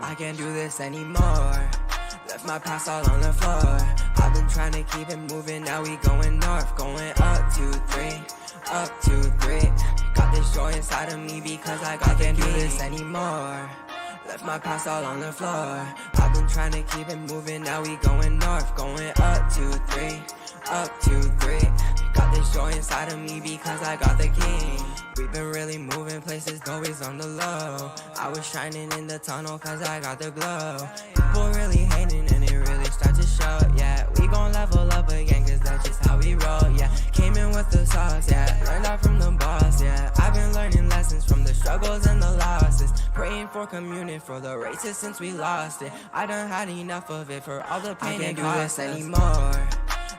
I can't do this anymore. Left my past all on the floor. I've been trying to keep it moving, now we going north. Going up 2, 3, up 2, 3. Got this joy inside of me because I can't do this anymore. Left my past all on the floor. I've been trying to keep it moving, now we going north. Going up 2, 3, up 2, 3. Got this joy inside of me because I got the key. We've been really moving places, always on the low. I was shining in the tunnel cause I got the glow. People really hating and it really start to show, yeah. We gon' level up again cause that's just how we roll, yeah. Came in with the sauce, yeah. Learned out from the boss, yeah. I've been learning lessons from the struggles and the losses. Praying for communion for the races since we lost it. I done had enough of it for all the pain and cost anymore.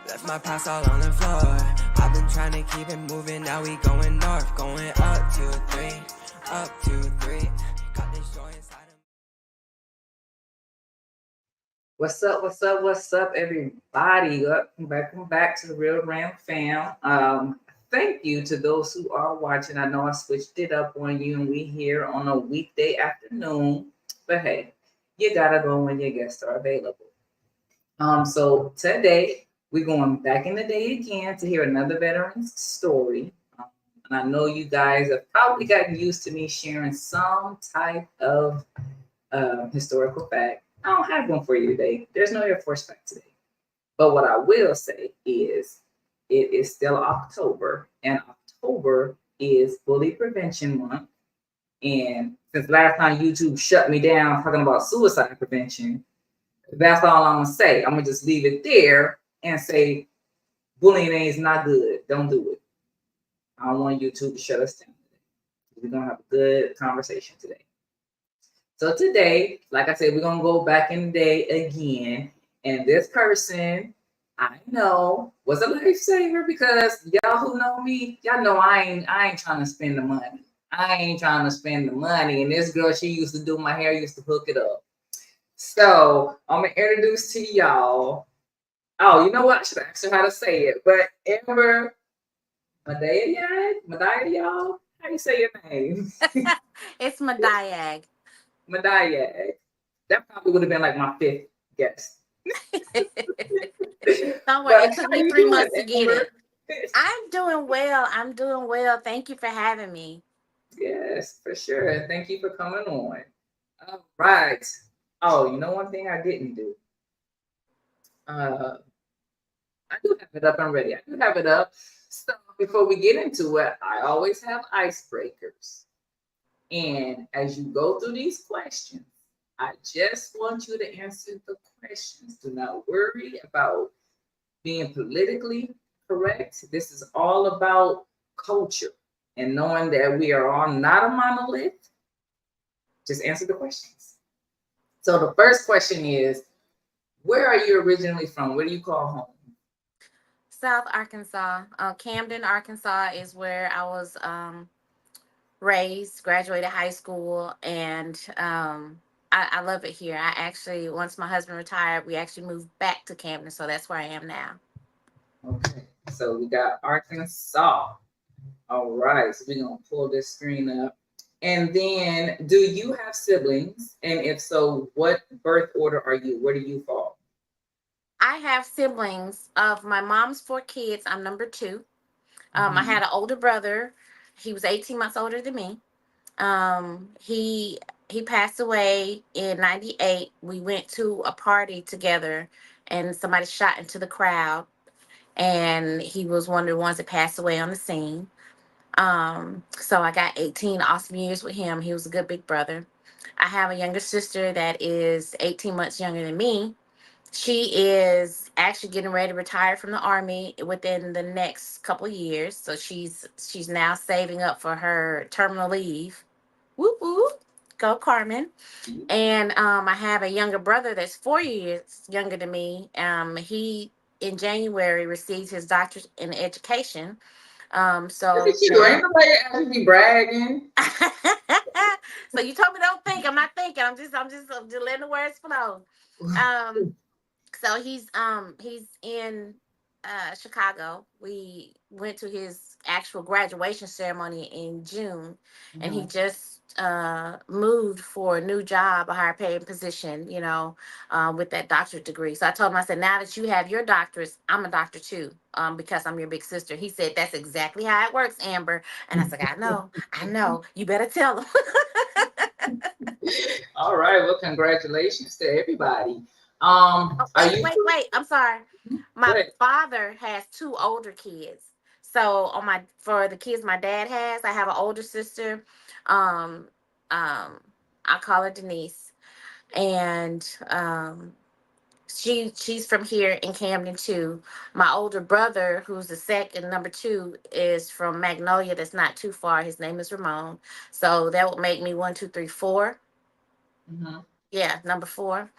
Left my past all on the floor. I've been trying to keep it moving, now we going north. Going up 2, 3, up 2, 3. Got this joy inside of me. What's up? What's up? What's up, everybody? Welcome back to the Real Ram fam. Thank you to those who are watching. I know I switched it up on you, and we here on a weekday afternoon. But hey, you gotta go when your guests are available. So today we're going back in the day again to hear another veteran's story. And I know you guys have probably gotten used to me sharing some type of historical fact. I don't have one for you today. There's no Air Force fact today. But what I will say is it is still October, and October is Bully Prevention Month. And since last time YouTube shut me down talking about suicide prevention, that's all I'm gonna say. I'm gonna just leave it there and say bullying is not good. Don't do it. I don't want YouTube to shut us down today. We're gonna have a good conversation today. So today, like I said, we're gonna go back in the day again. And this person I know was a lifesaver because y'all who know me, y'all know I ain't trying to spend the money. I ain't trying to spend the money. And this girl, she used to do my hair, used to hook it up. So I'm gonna introduce to y'all. Oh, you know what? I should ask her how to say it. But Amber Madayag, y'all. How you say your name? It's Madayag. Madayag. That probably would have been like my fifth guess. Don't worry, it took me 3 months to get it. I'm doing well. Thank you for having me. Yes, for sure. Thank you for coming on. All right. Oh, you know one thing I didn't do? I do have it up and ready. I do have it up. So before we get into it, I always have icebreakers. And as you go through these questions, I just want you to answer the questions. Do not worry about being politically correct. This is all about culture and knowing that we are all not a monolith. Just answer the questions. So the first question is, where are you originally from? Where do you call home? South Arkansas. Camden, Arkansas is where I was raised, graduated high school, and I love it here. I actually, once my husband retired, we actually moved back to Camden, so that's where I am now. Okay, so we got Arkansas. All right, so we're gonna pull this screen up. And then, do you have siblings? And if so, what birth order are you? Where do you fall? I have siblings. Of my mom's 4 kids, I'm number 2. I had an older brother. He was 18 months older than me. He passed away in 98. We went to a party together and somebody shot into the crowd, and he was one of the ones that passed away on the scene. So I got 18 awesome years with him. He was a good big brother. I have a younger sister that is 18 months younger than me. She is actually getting ready to retire from the Army within the next couple of years. So she's now saving up for her terminal leave. Whoop whoop. Go Carmen. And I have a younger brother that's 4 years younger than me. He in January received his doctorate in education. So Look at you. Ain't nobody actually be bragging. So you told me don't think. I'm not thinking. I'm just letting the words flow. So he's in Chicago. We went to his actual graduation ceremony in June, and he Mhm. just moved for a new job, a higher paying position, with that doctorate degree. So I told him, I said, now that you have your doctorates, I'm a doctor too, because I'm your big sister. He said, that's exactly how it works, Amber. And I said, I know, you better tell him. All right. Well, congratulations to everybody. Oh, Are wait, you? wait, wait. I'm sorry. Go My ahead. father has two older kids. So for the kids my dad has, I have an older sister. Um, um, I call her Denise, and she's from here in Camden too. My older brother, who's the second number two, is from Magnolia. That's not too far. His name is Ramon. So that would make me one, two, three, four. Mhm. Yeah, number four.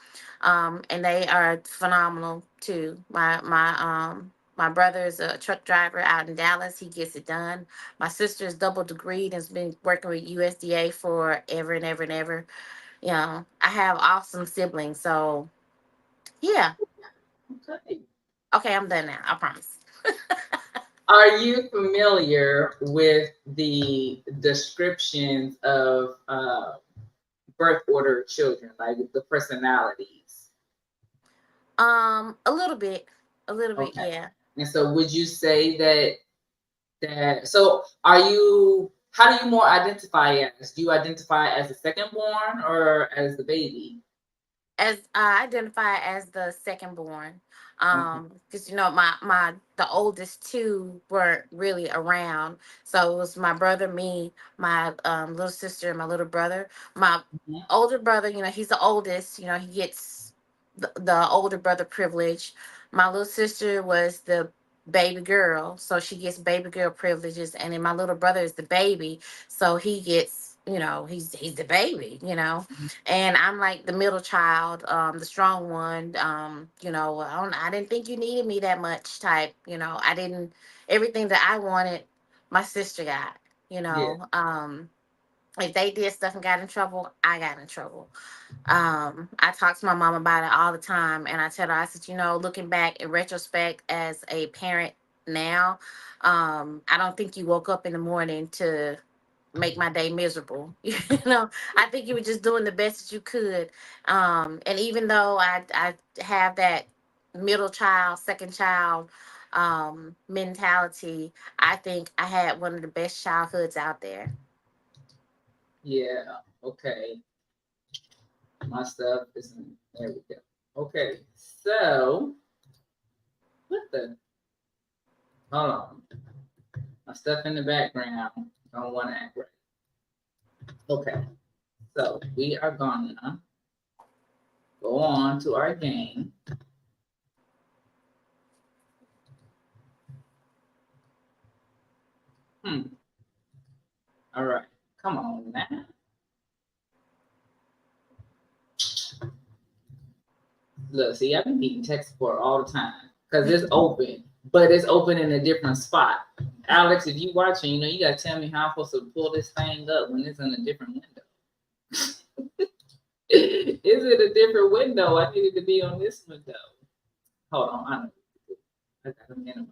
And they are phenomenal too. My brother is a truck driver out in Dallas. He gets it done. My sister is double degreed and has been working with USDA for ever and ever and ever. I have awesome siblings. So yeah. Okay. Okay, I'm done now. I promise. Are you familiar with the descriptions of birth order children, like the personalities? A little bit. A little bit, Okay. yeah. And so, would you say that? So, are you? How do you more identify as? Do you identify as the second born or as the baby? As I identify as the second born, Okay. because my the oldest two weren't really around, so it was my brother, me, my little sister, and my little brother. My Mhm. older brother, he's the oldest. He gets the older brother privilege. My little sister was the baby girl, so she gets baby girl privileges, and then my little brother is the baby, so he gets, he's the baby. And I'm like the middle child, the strong one. I didn't think you needed me that much type. I didn't, everything that I wanted, my sister got. You Yeah. know, um, if they did stuff and got in trouble, I got in trouble. I talk to my mom about it all the time, and I tell her, I said, looking back in retrospect as a parent now, I don't think you woke up in the morning to make my day miserable. I think you were just doing the best that you could. And even though I have that middle child, second child mentality, I think I had one of the best childhoods out there. Yeah. Okay. My stuff is in there. We go. Okay. So, what the? Hold on. My stuff in the background. Don't want to act right. Okay. So we are gonna go on to our game. Hmm. All right. Come on now. Look, see, I've been needing tech support all the time because it's open, but it's open in a different spot. Alex, if you watching, you gotta tell me how I'm supposed to pull this thing up when it's in a different window. Is it a different window? I need it to be on this window. Hold on, I know. I gotta minimize.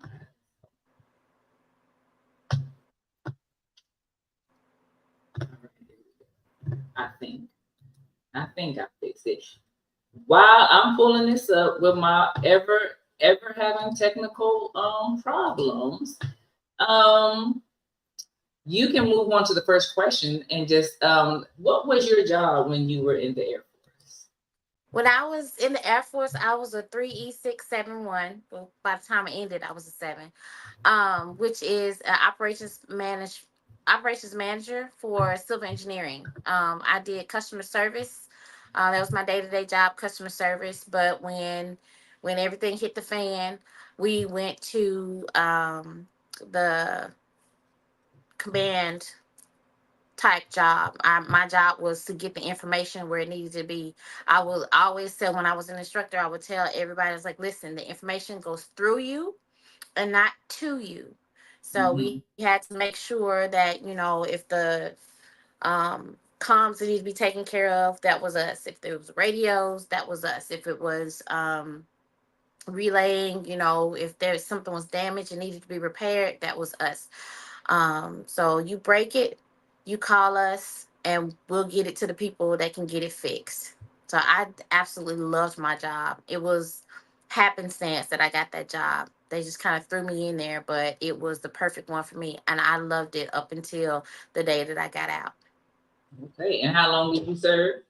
All right, I think. I fixed it. While I'm pulling this up with my ever having technical problems, um you can move on to the first question and just what was your job when you were in the Air Force? When I was in the Air Force, I was a 3E671. Well, by the time it ended, I was a seven, which is an operations manager for civil engineering. I did customer service. That was my day to day job, customer service. But when everything hit the fan, we went to the command type job. My job was to get the information where it needed to be. I would always tell, when I was an instructor, I would tell everybody, I was like, listen, the information goes through you and not to you. So Mm-hmm. we had to make sure that, if the comms that need to be taken care of, that was us. If there was radios, that was us. If it was relaying, if there's something was damaged and needed to be repaired, that was us. So you break it, you call us, and we'll get it to the people that can get it fixed. So I absolutely loved my job. It was happenstance that I got that job. They just kind of threw me in there, but it was the perfect one for me. And I loved it up until the day that I got out. Okay. And how long did you serve?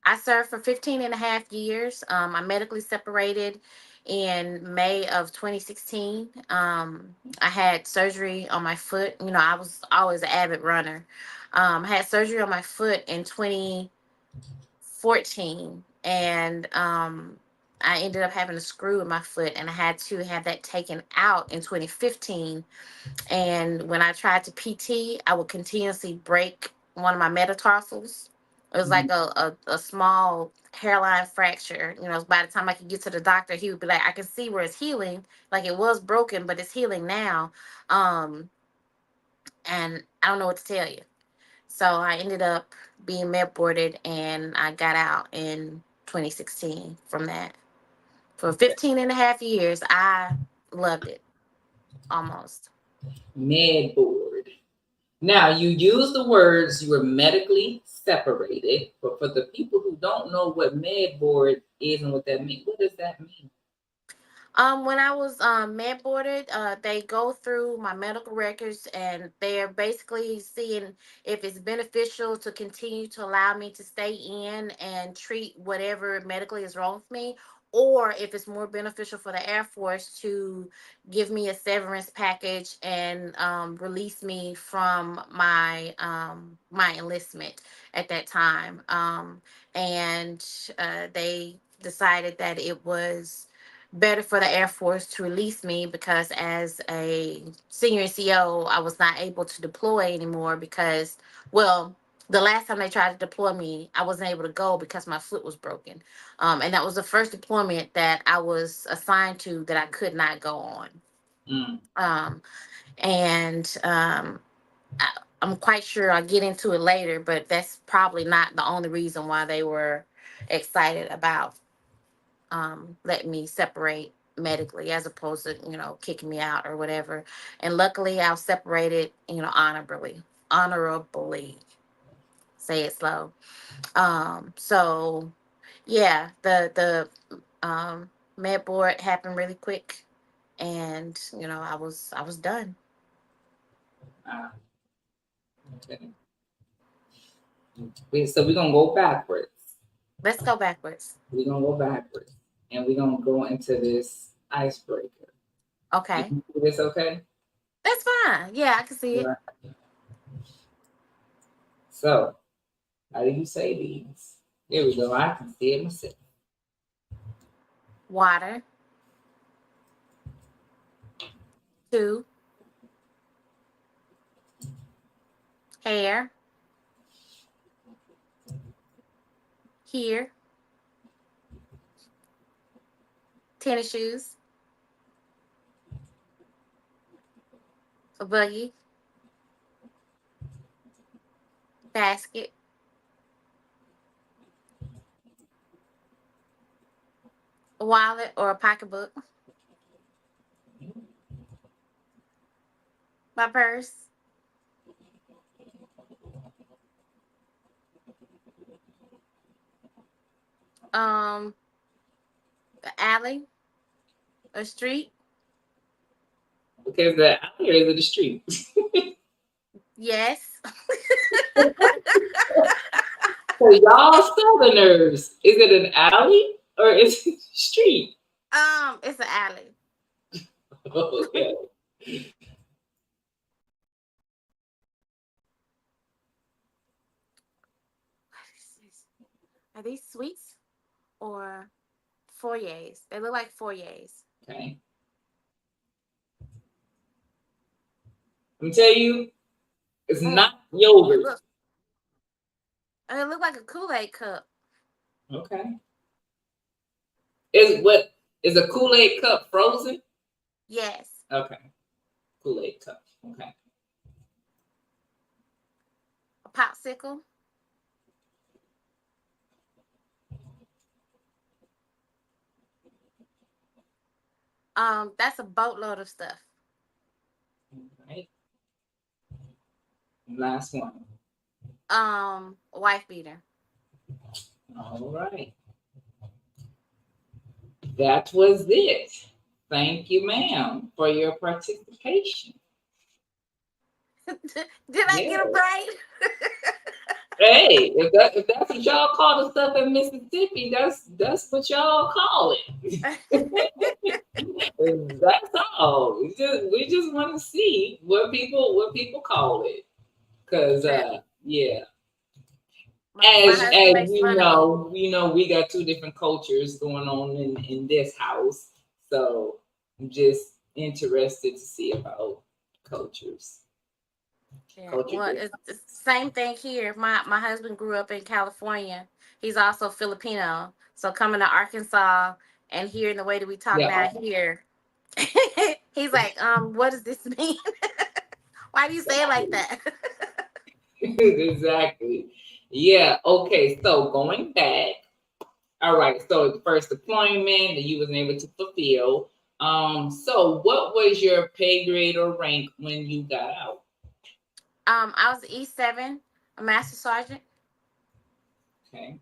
I served for 15 and a half years. I medically separated in May of 2016. I had surgery on my foot. You know, I was always an avid runner. I had surgery on my foot in 2014, and I ended up having a screw in my foot, and I had to have that taken out in 2015. And when I tried to PT, I would continuously break one of my metatarsals. It was like a small hairline fracture. You know, by the time I could get to the doctor, he would be like, I can see where it's healing. Like it was broken, but it's healing now. Um, and I don't know what to tell you. So I ended up being med boarded and I got out in 2016 from that. For 15 and a half years, I loved it almost. Med board. Now you use the words you were medically separated, but for the people who don't know what med board is and what that means, what does that mean? When I was med boarded, they go through my medical records and they're basically seeing if it's beneficial to continue to allow me to stay in and treat whatever medically is wrong with me, or if it's more beneficial for the Air Force to give me a severance package and release me from my enlistment at that time. And they decided that it was better for the Air Force to release me because as a senior CO, I was not able to deploy anymore because, well, the last time they tried to deploy me, I wasn't able to go because my foot was broken. And that was the first deployment that I was assigned to that I could not go on. Mm. And I'm quite sure I'll get into it later, but that's probably not the only reason why they were excited about letting me separate medically as opposed to, you know, kicking me out or whatever. And luckily I was separated, you know, honorably. Say it slow. So yeah, the med board happened really quick and, you know, I was done. Ah, okay. So we're gonna go backwards. Let's go backwards. We're gonna go backwards, and we're gonna go into this icebreaker. You Okay. can do this, okay? That's fine. Yeah, I can see it. Right. So, how do you say these? Here we go. I can see it myself. Water. 2. Hair. Here. Tennis shoes. A buggy. Basket. A wallet or a pocketbook. My purse. Um, the alley. A street. Okay, is that alley or is it the street? Yes. So y'all Southerners, is it an alley or is it a street? It's an alley. Okay. Are these sweets or foyers? They look like foyers. Okay. I'm tell you, it's Mm. not yogurt. Look, it look like a Kool-Aid cup. Okay. Is a Kool-Aid cup frozen? Yes. Okay. Kool-Aid cup. Okay. A popsicle. That's a boatload of stuff. Right. Last one. Wife beater. All right. That was it. Thank you, ma'am, for your participation. Did I Yeah. get it right? Hey, if that's what y'all call the stuff in Mississippi, that's what y'all call it. That's all. We just want to see what people call it, cause That yeah, my husband as makes you fun of me. know, we got two different cultures going on in this house, so I'm just interested to see about cultures, Yeah, culture well, it's difference. the same thing here. My husband grew up in California. He's also Filipino. So coming to Arkansas and hearing the way that we talk Yeah, down here, he's like, what does this mean? Why do you say it like exactly. that? Exactly. Yeah. Okay. So going back. All right. So the first deployment that you wasn't able to fulfill. So what was your pay grade or rank when you got out? I was E7, a master sergeant. Okay.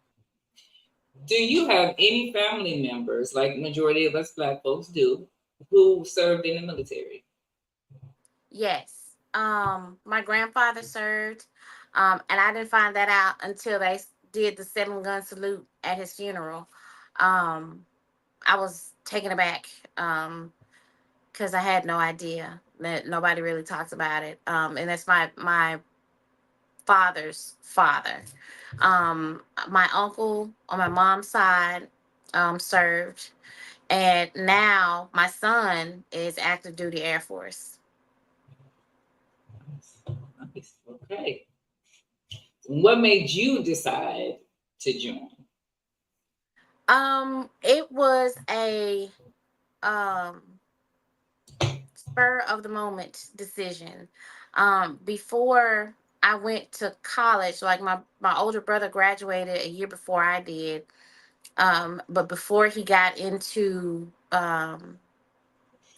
Do you have any family members, like majority of us Black folks do, who served in the military? Yes. My grandfather served, and I didn't find that out until they did the 7 gun salute at his funeral. Um, I was taken aback. Because I had no idea that nobody really talks about it. And that's my father's father. My uncle on my mom's side served, and now my son is active duty Air Force. Nice. Nice. Okay. What made you decide to join? It was a um spur of the moment decision. Before I went to college, like my older brother graduated a year before I did. But before he got into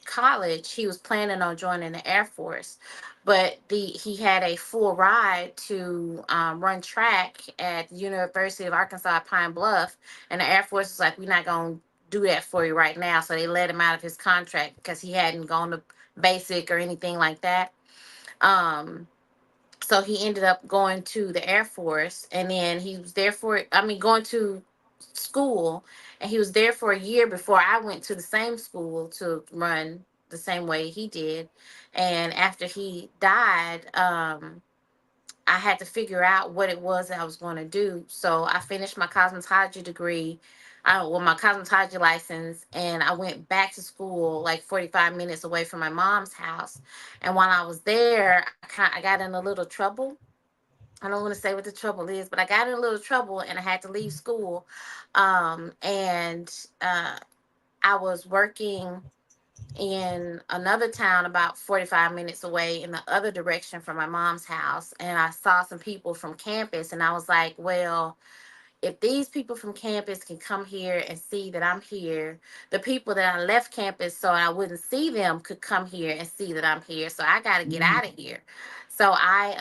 college, he was planning on joining the Air Force. But he had a full ride to run track at the University of Arkansas at Pine Bluff, and the Air Force was like, "We're not gonna do that for you right now." So they let him out of his contract because he hadn't gone to basic or anything like that. Um, so he ended up going to the Air Force, and then he was there for, I mean, going to school, and he was there for a year before I went to the same school to run the same way he did. And after he died, I had to figure out what it was that I was going to do. So I finished my cosmetology degree, my cosmetology license, and I went back to school like 45 minutes away from my mom's house. And while I was there, I got in a little trouble. I don't want to say what the trouble is, but I got in a little trouble and I had to leave school. And I was working in another town about 45 minutes away in the other direction from my mom's house. And I saw some people from campus, and I was like, well, if these people from campus can come here and see that I'm here, the people that I left campus so I wouldn't see them could come here and see that I'm here. So I got to get Mhm. out of here. So I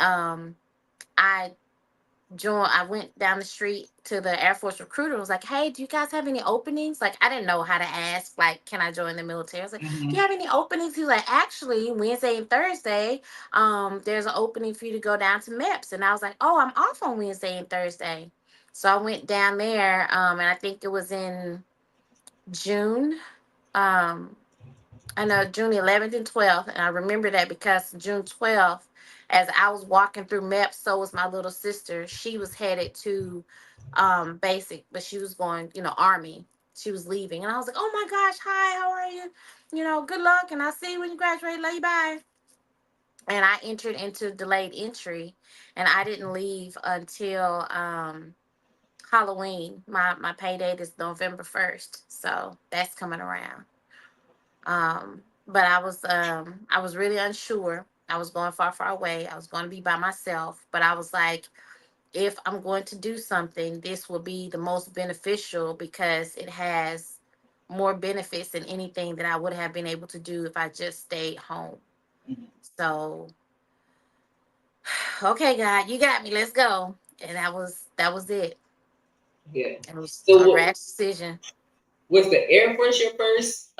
I went down the street to the Air Force recruiter and was like, "Hey, do you guys have any openings?" Like, I didn't know how to ask, like, "Can I join the military?" I was like, "Do you Mhm. have any openings?" He was like, "Actually, Wednesday and Thursday, there's an opening for you to go down to MEPS." And I was like, "Oh, I'm off on Wednesday and Thursday." So I went down there, and I think it was in June. Um, I know June 11th and 12th, and I remember that because June 12th, as I was walking through MEPS, so was my little sister. She was headed to basic, but she was going, Army. She was leaving, and I was like, "Oh my gosh, hi, how are you? Good luck, and I'll see you when you graduate. Love you, bye." And I entered into delayed entry, and I didn't leave until Halloween. My pay date is November 1st, so that's coming around. But I was really unsure. I was going far, far away. I was going to be by myself, but I was like, if I'm going to do something, this will be the most beneficial because it has more benefits than anything that I would have been able to do if I just stayed home. Mhm. So okay, God, you got me. Let's go. And that was it. Yeah. It was a So rash decision. was the Air Force your first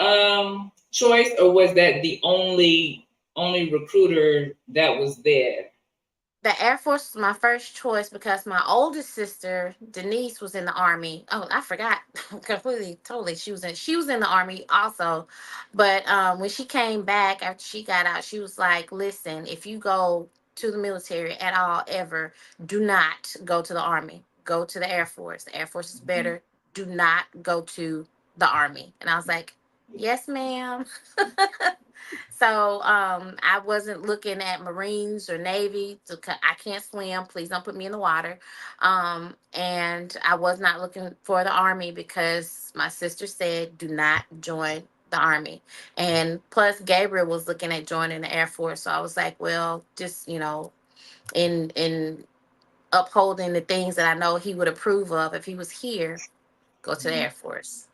choice, or was that the only recruiter that was there? The Air Force was my first choice because my oldest sister Denise was in the Army. Oh, I forgot completely, totally. She was in the Army also, but when she came back after she got out, she was like, "Listen, if you go to the military at all ever, do not go to the Army. Go to the Air Force. The Air Force is better. Do not go to the Army." And I was like, "Yes, ma'am." So I wasn't looking at Marines or Navy. I can't swim. Please don't put me in the water. And I was not looking for the Army because my sister said, do not join the Army. And plus, Gabriel was looking at joining the Air Force. So I was like, well, just, in upholding the things that I know he would approve of if he was here, go to the Air Force.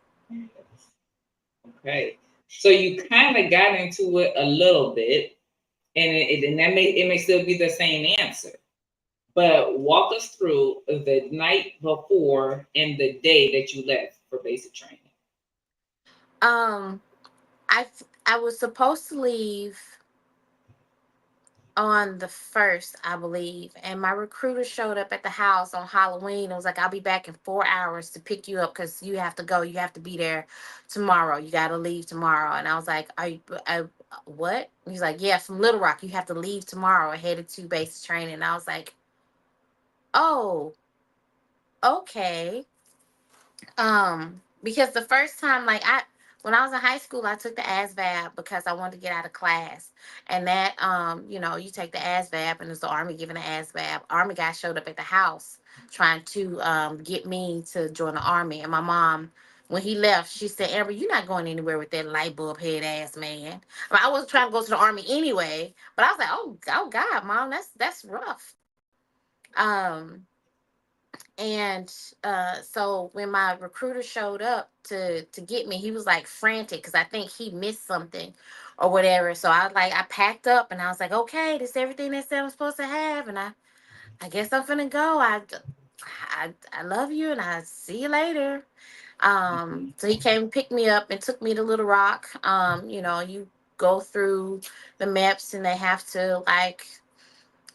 Okay. So you kind of got into it a little bit, and that may still be the same answer. But walk us through the night before and the day that you left for basic training. Um, I I was supposed to leave on the first, I believe, and my recruiter showed up at the house on Halloween. It was like, "I'll be back in 4 hours to pick you up because you have to go. You have to be there tomorrow. You got to leave tomorrow." And I was like, what?" He's like, "Yeah, from Little Rock. You have to leave tomorrow, headed to basic training." And I was like, "Oh, okay." Because the first time, like, when I was in high school, I took the ASVAB because I wanted to get out of class. And that, you take the ASVAB, and it's the Army giving the ASVAB. Army guy showed up at the house trying to get me to join the Army. And my mom, when he left, she said, "Amber, you're not going anywhere with that light bulb head ass man." I wasn't trying to go to the Army anyway, but I was like, oh God, Mom, that's rough. Um, and so when my recruiter showed up to get me, he was like frantic because I think he missed something or whatever. So I packed up and I was like, "Okay, this is everything they said I'm supposed to have, and I guess I'm finna go. I love you, and I see you later." So he came and picked me up and took me to Little Rock. You go through the maps and they have to, like,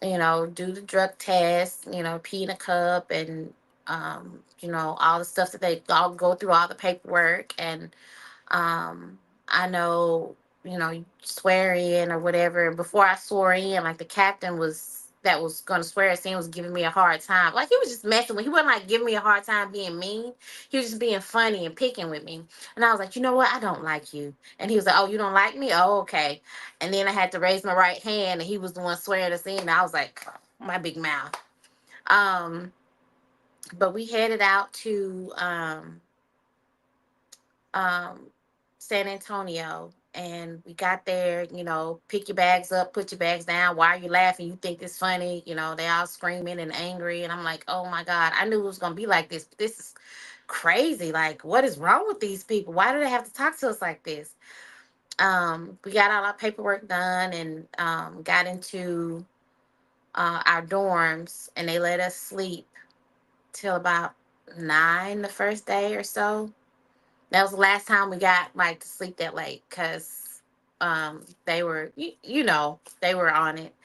do the drug test, pee in a cup, and all the stuff that they all go through, all the paperwork. And I know, you swear in or whatever. And before I swore in, like, the captain that was going to swear us in was giving me a hard time. Like, he was just messing with, he wasn't like giving me a hard time being mean. He was just being funny and picking with me. And I was like, "You know what? I don't like you." And he was like, "Oh, you don't like me? Oh, okay." And then I had to raise my right hand, and he was the one swearing us in. And I was like, my big mouth. Um, but we headed out to um, San Antonio, and we got there. Pick your bags up, put your bags down. Why are you laughing? You think this funny? They all screaming and angry, and I'm like, "Oh my God, I knew it was gonna be like this. But this is crazy. Like, what is wrong with these people? Why do they have to talk to us like this?" We got all our paperwork done and got into our dorms, and they let us sleep till about 9 the first day or so. That was the last time we got, like, to sleep that late because they were, they were on it.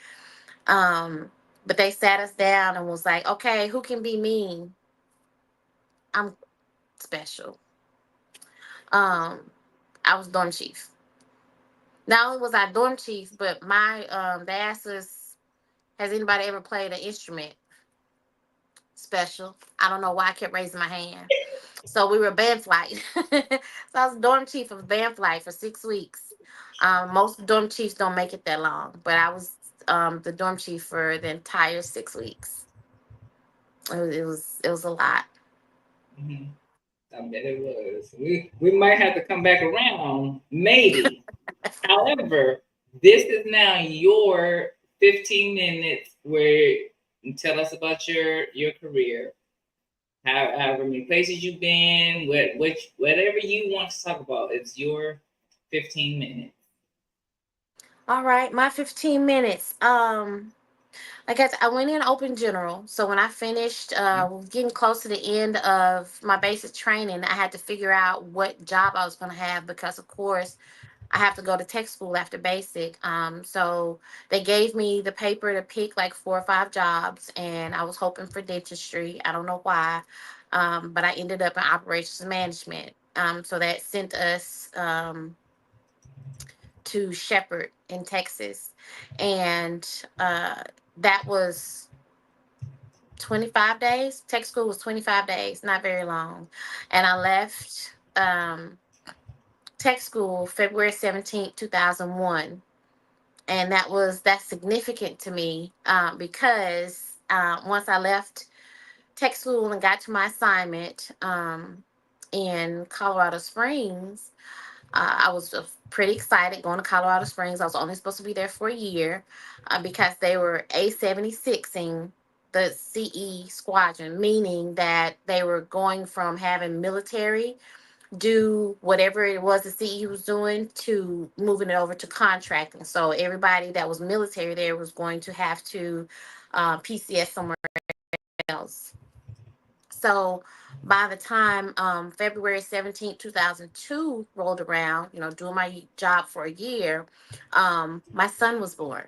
Um, but they sat us down and was like, "Okay, who can be mean? I'm special." Um, I was dorm chief. Not only was I dorm chief, but they asked us, "Has anybody ever played an instrument?" Special. I don't know why I kept raising my hand. So we were band flight. So I was dorm chief of band flight for 6 weeks. Most dorm chiefs don't make it that long, but I was the dorm chief for the entire 6 weeks. It was a lot. Mhm. I bet it was. We might have to come back around, maybe. However, this is now your 15 minutes where you tell us about your career, however many places you've been, whatever you want to talk about. It's your 15 minutes. All right, my 15 minutes. Like I went in open general. So when I finished, getting close to the end of my basic training, I had to figure out what job I was going to have because, of course, I have to go to tech school after basic. So they gave me the paper to pick like 4 or 5 jobs, and I was hoping for dentistry. I don't know why, but I ended up in operations management. So that sent us to Shepherd in Texas, and that was 25 days. Tech school was 25 days, not very long, and I left. Tech school February 17th, 2001, and that's significant to me because once I left tech school and got to my assignment in Colorado Springs, I was pretty excited going to Colorado Springs. I was only supposed to be there for a year because they were A76ing the CE squadron, meaning that they were going from having military do whatever it was the CE was doing to moving it over to contracting. So everybody that was military there was going to have to PCS somewhere else. So by the time February 17th, 2002 rolled around, doing my job for a year, my son was born.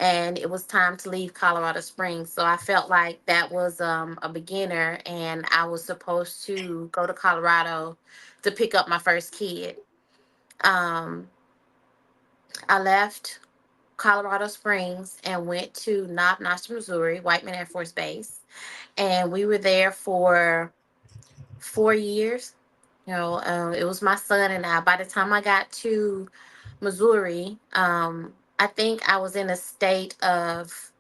And it was time to leave Colorado Springs. So I felt like that was a beginner, and I was supposed to go to Colorado to pick up my first kid. Um, I left Colorado Springs and went to Knob Notch, Missouri, Whiteman Air Force Base. And we were there for 4 years. It was my son and I. By the time I got to Missouri, I think I was in a state of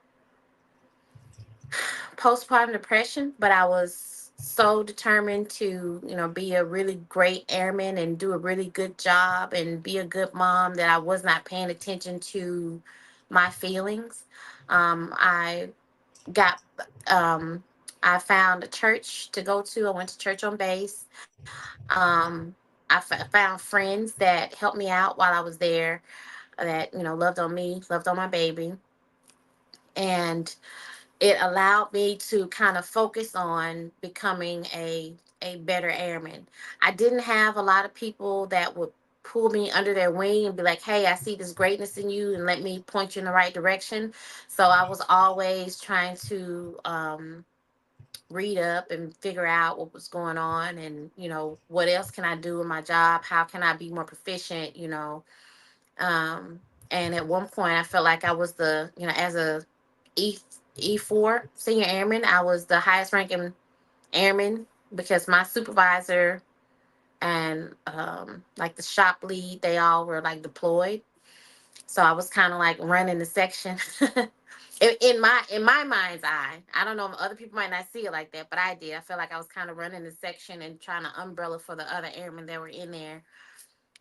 postpartum depression, but I was so determined to, be a really great airman and do a really good job and be a good mom that I was not paying attention to my feelings. I got, um, I found a church to go to. I went to church on base. Found friends that helped me out while I was there, that, loved on me, loved on my baby. And it allowed me to kind of focus on becoming a better airman. I didn't have a lot of people that would pull me under their wing and be like, "Hey, I see this greatness in you, and let me point you in the right direction." So I was always trying to read up and figure out what was going on, and what else can I do in my job, how can I be more proficient. um and at one point I felt like I was the, as a E E4 senior airman, I was the highest ranking airman because my supervisor and like the shop lead, they all were like deployed. So I was kind of like running the section. In my mind's eye, I don't know. Other people might not see it like that, but I did. I felt like I was kind of running the section and trying to umbrella for the other airmen that were in there.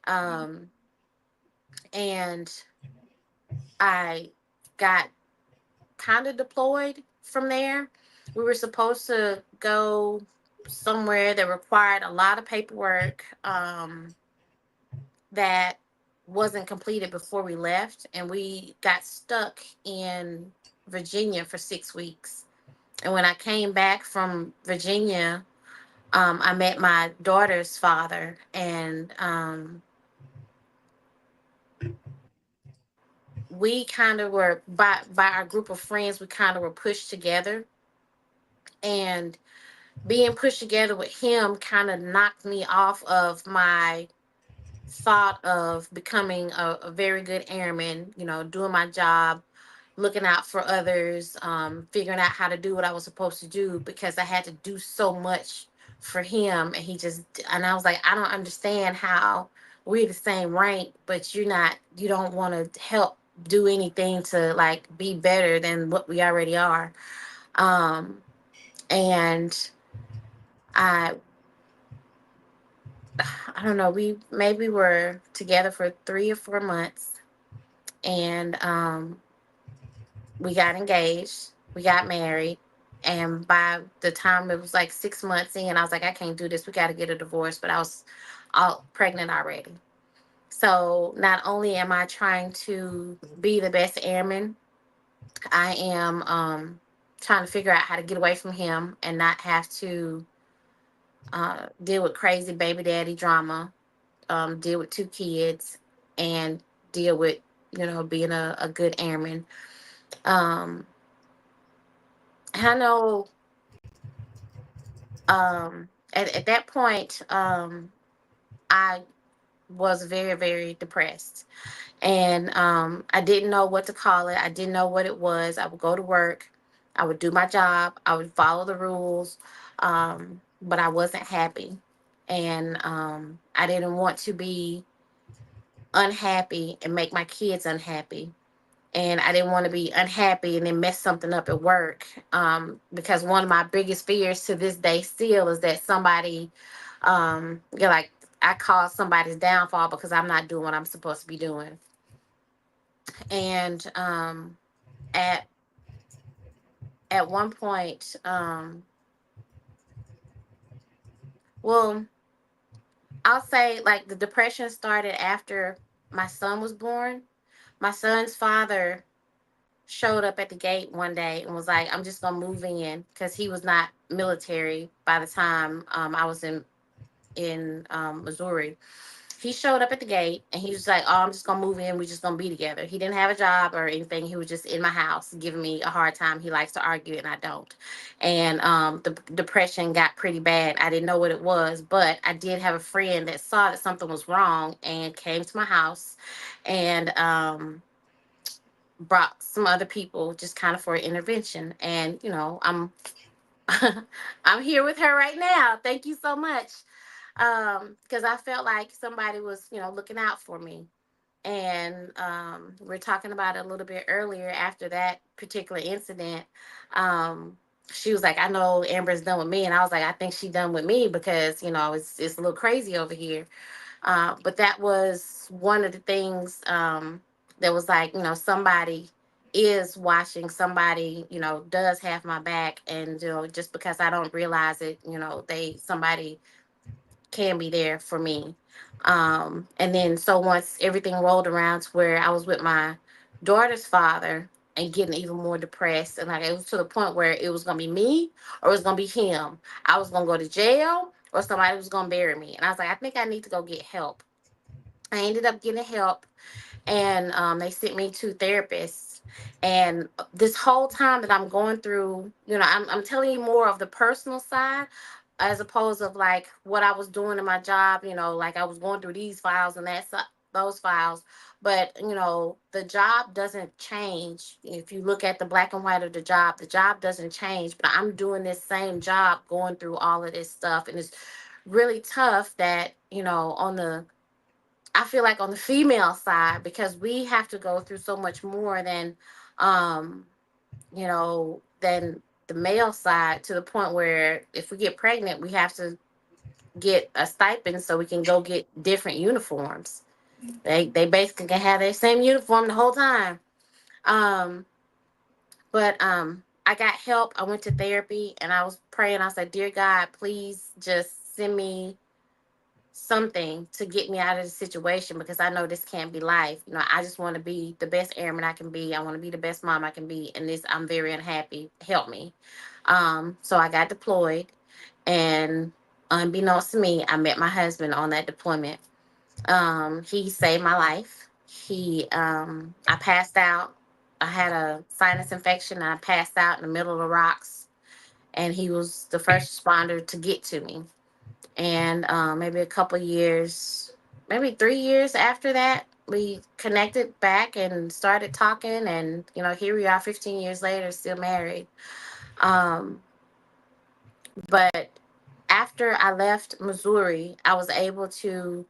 Um, and I got kind of deployed from there. We were supposed to go somewhere that required a lot of paperwork that wasn't completed before we left, and we got stuck in Virginia for 6 weeks. And when I came back from Virginia, I met my daughter's father, and we kind of were by our group of friends. We kind of were pushed together, and being pushed together with him kind of knocked me off of my thought of becoming a very good airman, doing my job, looking out for others, figuring out how to do what I was supposed to do, because I had to do so much for him. And and I was like, I don't understand how we're the same rank, but you don't want to help do anything to like be better than what we already are. Um, and I I don't know, we maybe were together for 3 or 4 months, and we got engaged, we got married, and by the time it was like 6 months in, I was like, I can't do this. We got to get a divorce. But I was all pregnant already. So not only am I trying to be the best airman I am trying to figure out how to get away from him and not have to deal with crazy baby daddy drama, deal with two kids, and deal with, being a good airman. Um, I know at that point, I was very, very depressed. And I didn't know what to call it. I didn't know what it was. I would go to work, I would do my job, I would follow the rules, but I wasn't happy. And I didn't want to be unhappy and make my kids unhappy. And I didn't want to be unhappy and then mess something up at work. Because one of my biggest fears to this day still is that somebody, like, I cause somebody's downfall because I'm not doing what I'm supposed to be doing. And at one point, well, I'll say like the depression started after my son was born. My son's father showed up at the gate one day and was like, "I'm just gonna move in," because he was not military by the time I was in Missouri. He showed up at the gate and he was like, "Oh, I'm just gonna move in. We're just gonna be together." He didn't have a job or anything. He was just in my house giving me a hard time. He likes to argue and I don't. And the depression got pretty bad. I didn't know what it was, but I did have a friend that saw that something was wrong and came to my house and brought some other people just kind of for an intervention. And I'm here with her right now. Thank you so much. Because I felt like somebody was, looking out for me. And we're talking about it a little bit earlier after that particular incident. Um, she was like, "I know Amber's done with me," and I was like, "I think she done with me because it's a little crazy over here." But that was one of the things that was like, somebody is watching, somebody, does have my back, and just because I don't realize it, somebody can be there for me. And then so once everything rolled around to where I was with my daughter's father and getting even more depressed, and like it was to the point where it was gonna be me or it was gonna be him. I was gonna go to jail or somebody was gonna bury me. And I was like, I think I need to go get help. I ended up getting help, and they sent me to therapists. And this whole time that I'm going through, I'm telling you more of the personal side as opposed of like what I was doing in my job. Like I was going through these files and those files. But the job doesn't change. If you look at the black and white of the job doesn't change. But I'm doing this same job, going through all of this stuff, and it's really tough that on the I feel like on the female side, because we have to go through so much more um, than the male side, to the point where if we get pregnant, we have to get a stipend so we can go get different uniforms. They basically can have their same uniform the whole time. Um, but I got help. I went to therapy and I was praying. I said, "Dear God, please just send me something to get me out of the situation, because I know this can't be life. I just want to be the best airman I can be. I want to be the best mom I can be. And this, I'm very unhappy. Help me." So I got deployed, and unbeknownst to me, I met my husband on that deployment. He saved my life. I passed out. I had a sinus infection and I passed out in the middle of the rocks. And he was the first responder to get to me. And maybe a couple years, maybe 3 years after that, we connected back and started talking. And here we are, 15 years later, still married. um, but after I left Missouri, I was able to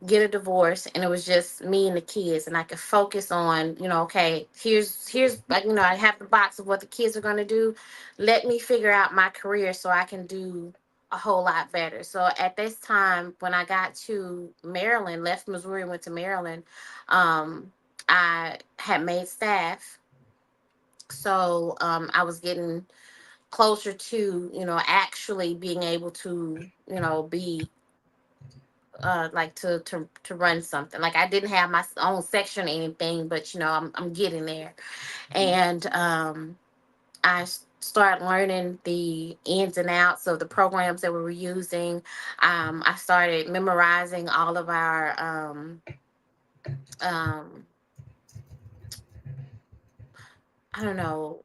get a divorce, and it was just me and the kids, and I could focus on, okay, here's like, I have the box of what the kids are going to do. Let me figure out my career so I can do a whole lot better. So at this time, when I got to Maryland, left Missouri and went to Maryland, I had made staff. So I was getting closer to actually being able to be like to run something. Like I didn't have my own section or anything, but I'm getting there. And I started learning the ins and outs of the programs that we were using. I started memorizing all of our um, I don't know.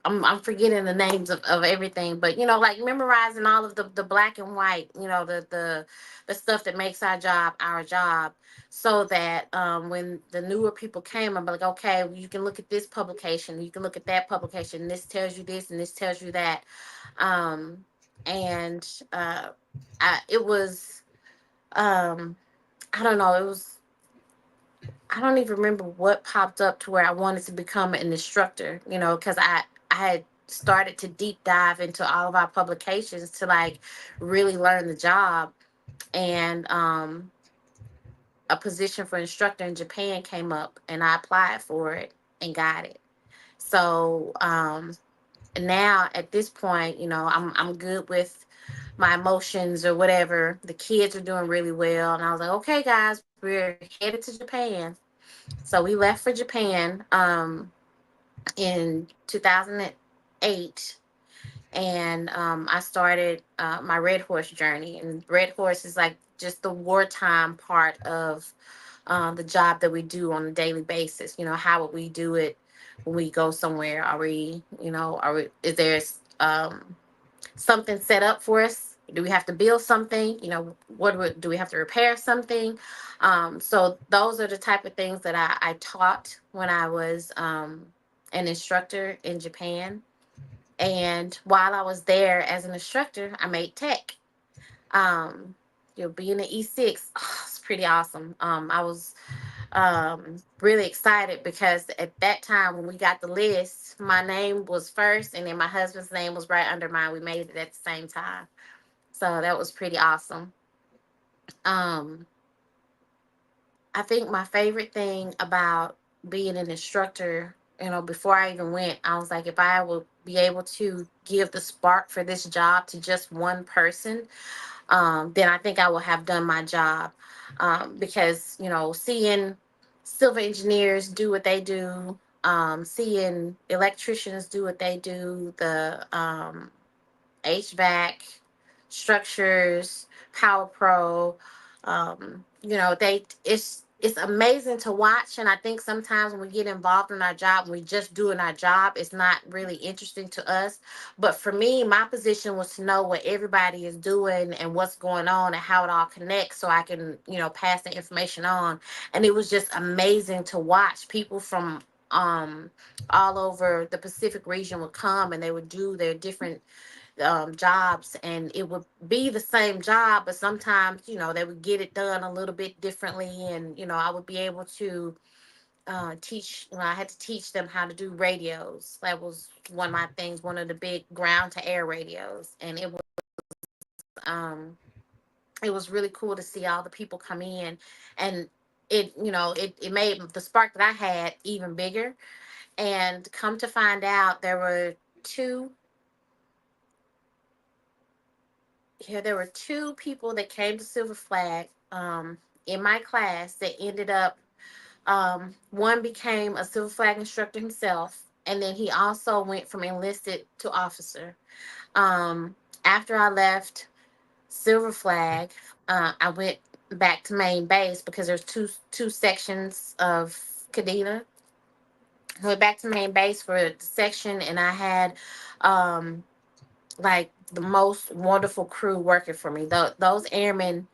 I'm forgetting the names of everything, but like memorizing all of the black and white, the stuff that makes our job, so that when the newer people came, I'm like, okay, well, you can look at this publication, you can look at that publication. This tells you this, and this tells you that, um, and it was um, I don't know, it was I don't even remember what popped up to where I wanted to become an instructor, because I had started to deep dive into all of our publications to like really learn the job. And a position for instructor in Japan came up, and I applied for it and got it. So now at this point, I'm good with my emotions or whatever. The kids are doing really well, and I was like, okay, guys, we're headed to Japan. So we left for Japan in 2008, and I started my Red Horse journey. And Red Horse is like just the wartime part of the job that we do on a daily basis. How would we do it when we go somewhere? Is there something set up for us? Do we have to build something? Do we have to repair something? So those are the type of things that I taught when I was an instructor in Japan. And while I was there as an instructor, I made tech. Being an E6, it's pretty awesome. I was really excited because at that time when we got the list, my name was first, and then my husband's name was right under mine. We made it at the same time, so that was pretty awesome. um I think my favorite thing about being an instructor, before I even went, I was like, if I would be able to give the spark for this job to just one person, then I think I will have done my job. Because, seeing civil engineers do what they do, seeing electricians do what they do, the HVAC, structures, Power Pro. It's amazing to watch, and I think sometimes when we get involved in our job, when we just doing our job, it's not really interesting to us. But for me, my position was to know what everybody is doing and what's going on and how it all connects, so I can pass the information on. And it was just amazing to watch people from all over the Pacific region would come, and they would do their different jobs, and it would be the same job, but sometimes they would get it done a little bit differently. And I would be able to teach. I had to teach them how to do radios. That was one of my things, one of the big ground to air radios. And um it was really cool to see all the people come in, and it made the spark that I had even bigger. And come to find out, two there were two people that came to Silver Flag in my class that ended up, one became a Silver Flag instructor himself, and then he also went from enlisted to officer. After I left Silver Flag, I went back to main base because there's two sections of Kadena. I went back to main base for the section, and I had um, like the most wonderful crew working for me. Those airmen,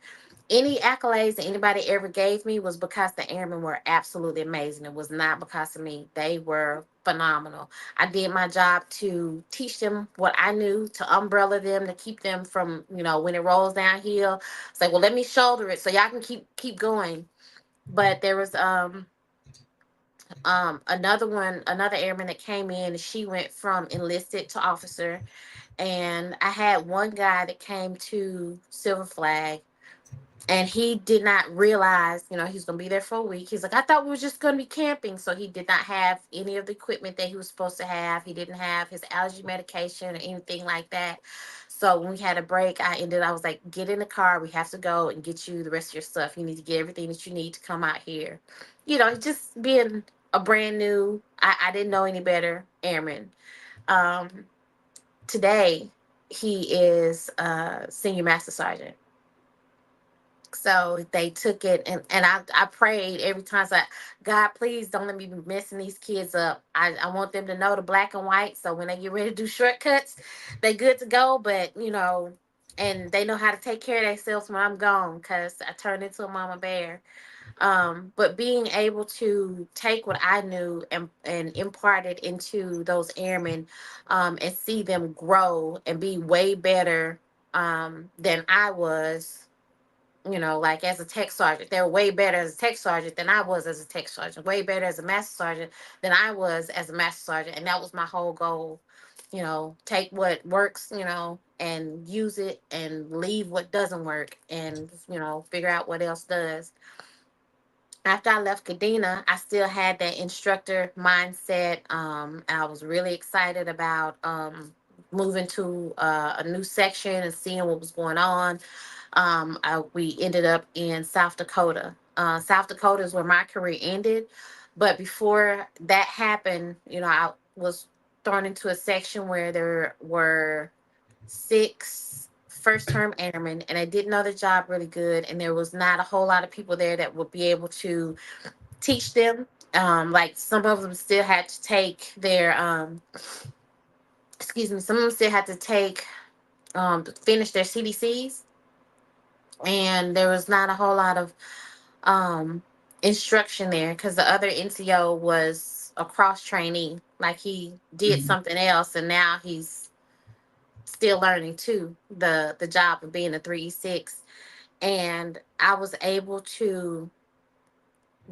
any accolades that anybody ever gave me was because the airmen were absolutely amazing. It was not because of me. They were phenomenal. I did my job to teach them what I knew, to umbrella them, to keep them from, when it rolls downhill. It's like, well, let me shoulder it so y'all can keep going. But there was another airman that came in. She went from enlisted to officer, and I had one guy that came to Silver Flag, and he did not realize, he's gonna be there for a week. He's like, I thought we were just gonna be camping. So he did not have any of the equipment that he was supposed to have. He didn't have his allergy medication or anything like that. So when we had a break, I was like, get in the car. We have to go and get you the rest of your stuff. You need to get everything that you need to come out here. Just being a brand new, I didn't know any better airman. Um, Today, he is a senior master sergeant. So they took it, and I prayed every time. So, God, please don't let me be messing these kids up. I want them to know the black and white. So when they get ready to do shortcuts, they good to go. But and they know how to take care of themselves when I'm gone, because I turned into a mama bear. But being able to take what I knew and impart it into those airmen, and see them grow and be way better than I was, like as a tech sergeant. They're way better as a tech sergeant than I was as a tech sergeant, way better as a master sergeant than I was as a master sergeant. And that was my whole goal. Take what works, and use it, and leave what doesn't work, and, figure out what else does. After I left Kadena, I still had that instructor mindset. And I was really excited about moving to a new section and seeing what was going on. We ended up in South Dakota. South Dakota is where my career ended. But before that happened, I was thrown into a section where there were six first term airmen, and I didn't know the job really good, and there was not a whole lot of people there that would be able to teach them. Like some of them still had to take their excuse me, some of them still had to take finish their CDCs, and there was not a whole lot of um instruction there, because the other NCO was a cross trainee, like he did Mhm. something else, and now he's still learning too, the job of being a 3E6. And I was able to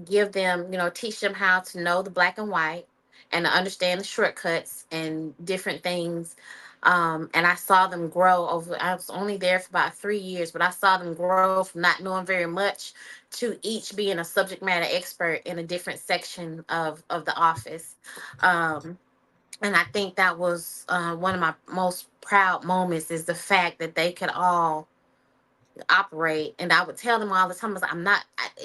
give them, teach them how to know the black and white, and to understand the shortcuts and different things. And I saw them grow over. I was only there for about 3 years, but I saw them grow from not knowing very much to each being a subject matter expert in a different section of the office. Um, and I think that was one of my most proud moments, is the fact that they could all operate. And I would tell them all the time, I was like,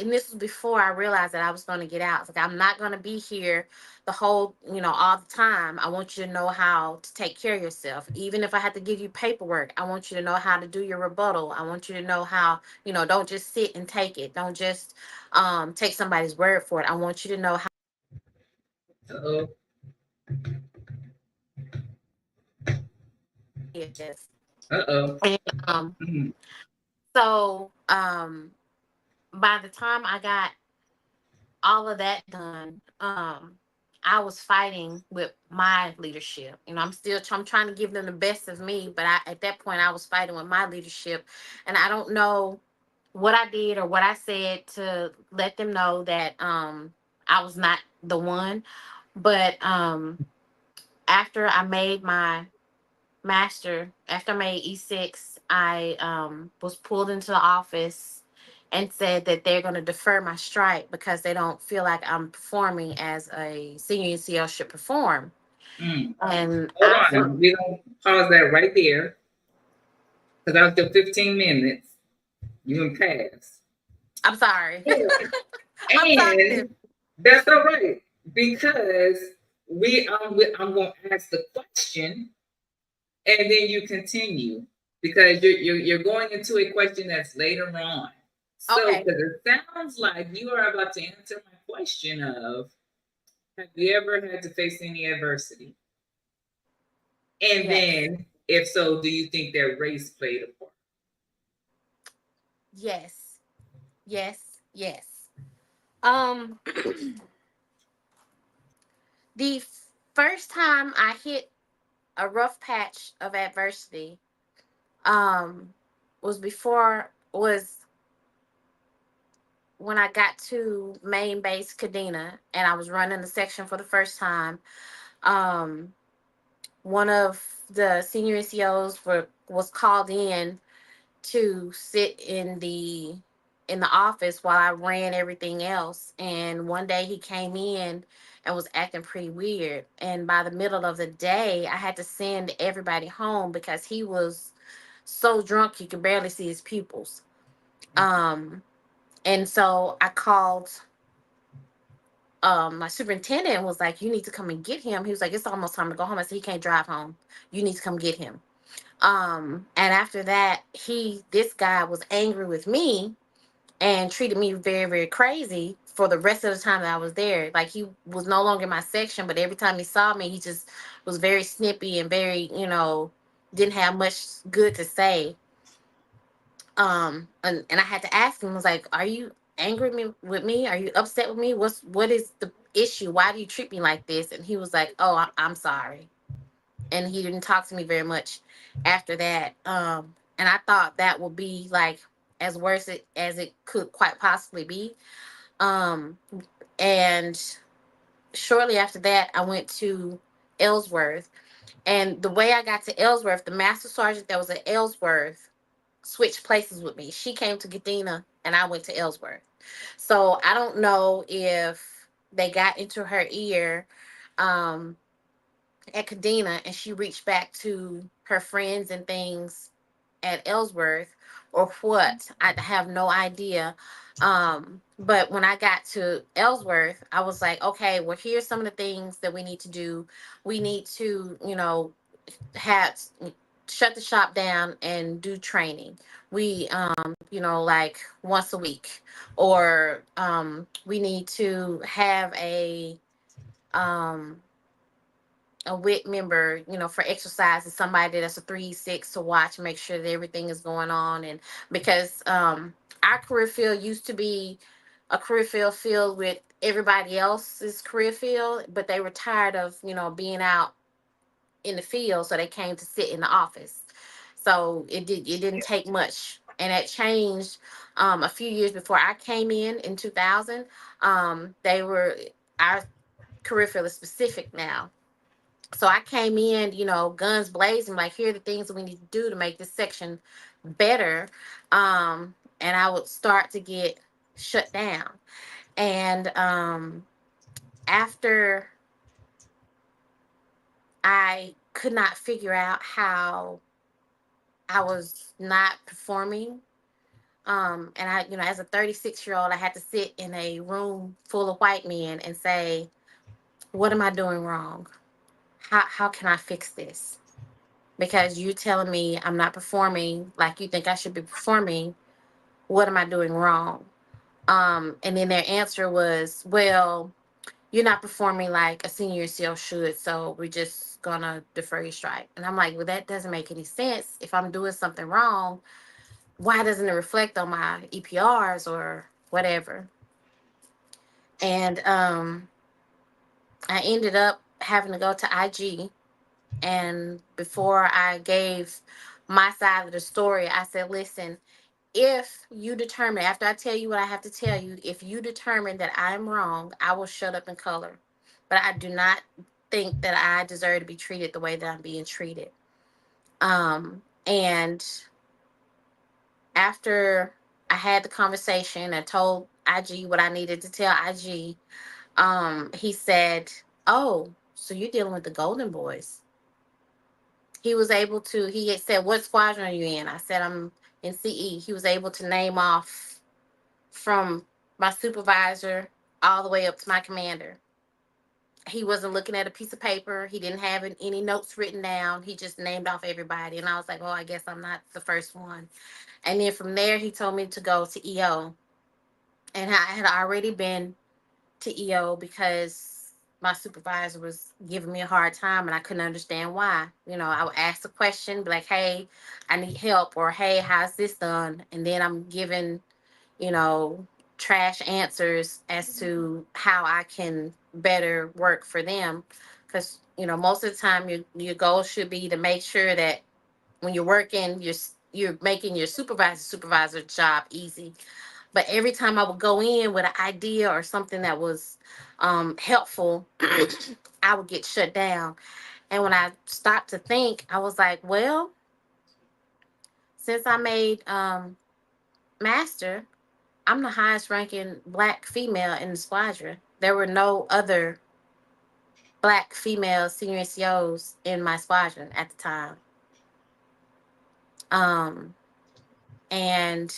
and this was before I realized that I was going to get out. It's like, I'm not going to be here the whole, all the time. I want you to know how to take care of yourself. Even if I have to give you paperwork, I want you to know how to do your rebuttal. I want you to know how, don't just sit and take it. Don't just take somebody's word for it. I want you to know how Uh-oh. it is. Uh-oh. And Mhm. so by the time I got all of that done, I was fighting with my leadership. I'm trying to give them the best of me, but at that point I was fighting with my leadership, and I don't know what I did or what I said to let them know that I was not the one. But after I made my after I made E6, I was pulled into the office and said that they're going to defer my strike because they don't feel like I'm performing as a senior NCO should perform. Mm. And Hold on. We're going to pause that right there, because after 15 minutes, you can pass. I'm sorry. I'm sorry. And that's all right, because I'm going to ask the question, and then you continue, because you're going into a question that's later on. So, Okay. because it sounds like you are about to answer my question of, have you ever had to face any adversity? And Yes. then, if so, do you think that race played a part? Yes. Yes. Yes. Um, the first time I hit a rough patch of adversity, um, was when I got to main base Kadena, and I was running the section for the first time. Um, One of the senior NCOs was called in to sit in the office while I ran everything else. And one day he came in and was acting pretty weird. And by the middle of the day, I had to send everybody home because he was so drunk you could barely see his pupils. Um, and so I called my superintendent and was like, "You need to come and get him." He was like, "It's almost time to go home." I said, "He can't drive home. You need to come get him." And after that, this guy was angry with me and treated me very, very crazy for the rest of the time that I was there. Like, he was no longer in my section, but every time he saw me, he just was very snippy and very, didn't have much good to say. And I had to ask him, I was like, "Are you angry with me? Are you upset with me? What is the issue? Why do you treat me like this?" And he was like, "Oh, I'm sorry." And he didn't talk to me very much after that. And I thought that would be like as worse as it could quite possibly be. Um, and shortly after that, I went to Ellsworth. And the way I got to Ellsworth, the master sergeant that was at Ellsworth switched places with me. She came to Gadina and I went to Ellsworth. So I don't know if they got into her ear um, at Kadena and she reached back to her friends and things at Ellsworth or what. I have no idea. But when I got to Ellsworth, I was like, okay, well, here's some of the things that we need to do. We need to, have shut the shop down and do training. We, like once a week, or we need to have um, a WIC member, for exercise is somebody that's a 3-6 to watch, make sure that everything is going on. And because our career field used to be a career field filled with everybody else's career field, but they were tired of, being out in the field, so they came to sit in the office. So it didn't take much, and that changed a few years before I came in 2000. They were our career field is specific now. So I came in, guns blazing, like, here are the things that we need to do to make this section better. And I would start to get shut down. And after I could not figure out how I was not performing, and I, as a 36-year-old, I had to sit in a room full of white men and say, "What am I doing wrong? How can I fix this? Because you're telling me I'm not performing like you think I should be performing. What am I doing wrong?" And then their answer was, "Well, you're not performing like a senior CL should, so we're just gonna defer your strike." And I'm like, "Well, that doesn't make any sense. If I'm doing something wrong, why doesn't it reflect on my EPRs or whatever?" And I ended up having to go to IG. And before I gave my side of the story, I said, "Listen, if you determine, after I tell you what I have to tell you, if you determine that I'm wrong, I will shut up and color. But I do not think that I deserve to be treated the way that I'm being treated." And after I had the conversation and told IG what I needed to tell IG, he said, "Oh, so you're dealing with the Golden Boys." He had said, "What squadron are you in?" I said, "I'm in CE." He was able to name off from my supervisor all the way up to my commander. He wasn't looking at a piece of paper. He didn't have any notes written down. He just named off everybody. And I was like, "Oh, I guess I'm not the first one." And then from there, he told me to go to EO. And I had already been to EO because my supervisor was giving me a hard time and I couldn't understand why. I would ask a question, be like, "Hey, I need help," or, "Hey, how's this done?" And then I'm given, you know, trash answers as to how I can better work for them. Because, most of the time your goal should be to make sure that when you're working, you're making your supervisor job easy. But every time I would go in with an idea or something that was helpful, I would get shut down. And when I stopped to think, I was like, well, since I made master, I'm the highest ranking black female in the squadron. There were no other black female senior NCOs in my squadron at the time. Um, and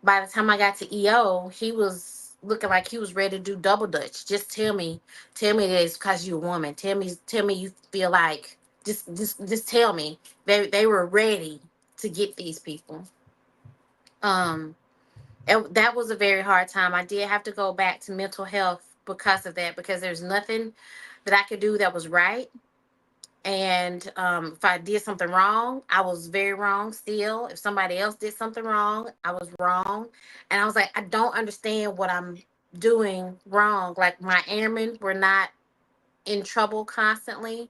by the time I got to EO, he was looking like he was ready to do double dutch. Just tell me this because you're a woman. Tell me you feel like just tell me. They were ready to get these people. Um, that was a very hard time. I did have to go back to mental health because of that, because there's nothing that I could do that was right. And if I did something wrong, I was very wrong still. If somebody else did something wrong, I was wrong. And I was like, I don't understand what I'm doing wrong. Like, my airmen were not in trouble constantly.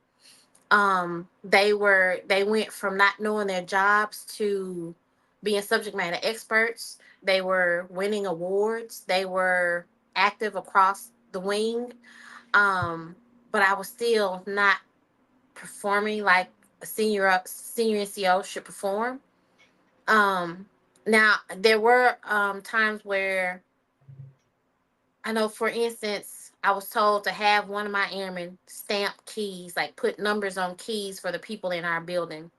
They went from not knowing their jobs to being subject matter experts. They were winning awards. They were active across the wing. Um, but I was still not performing like a senior NCO should perform. Um, Now there were times where I know, for instance, I was told to have one of my airmen stamp keys, like put numbers on keys for the people in our building.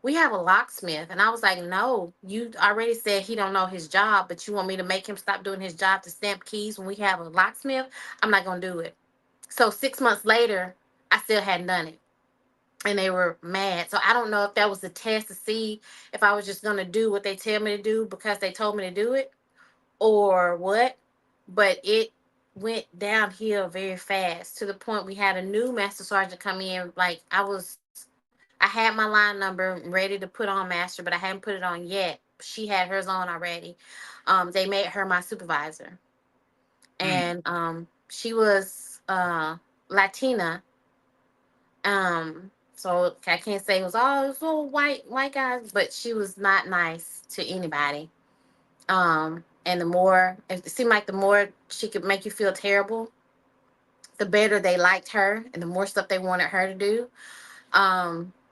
We have a locksmith, and I was like, no, you already said he don't know his job, but you want me to make him stop doing his job to stamp keys when we have a locksmith? I'm not gonna do it. So 6 months later, I still hadn't done it, and they were mad. So I don't know if that was a test to see if I was just gonna do what they tell me to do because they told me to do it, or what. But it went downhill very fast to the point we had a new master sergeant come in. Like, I had my line number ready to put on master, but I hadn't put it on yet. She had hers on already. They made her my supervisor, Mm. and she was Latina. So I can't say it was all white guys, but she was not nice to anybody. And the more it seemed like the more she could make you feel terrible, the better they liked her, and the more stuff they wanted her to do.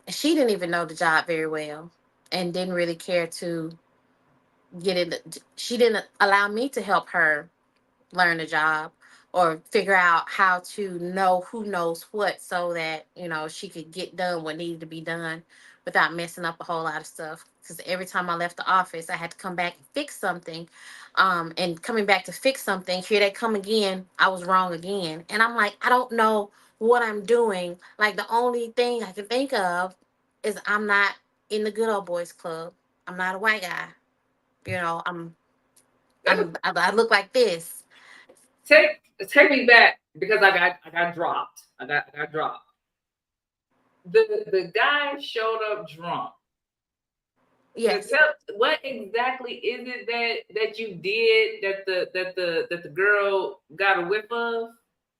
She didn't even know the job very well, and didn't really care to get it. She didn't allow me to help her learn a job or figure out how to know who knows what, so that she could get done what needed to be done without messing up a whole lot of stuff. Because every time I left the office, I had to come back and fix something. And coming back to fix something, here they come again, I was wrong again. And I'm like, I don't know what I'm doing. Like, the only thing I can think of is I'm not in the good old boys club. I'm not a white guy. I'm I look like this. take take me back because I got dropped. I got dropped. The guy showed up drunk. Yes. What exactly is it that you did that the girl got a whiff of?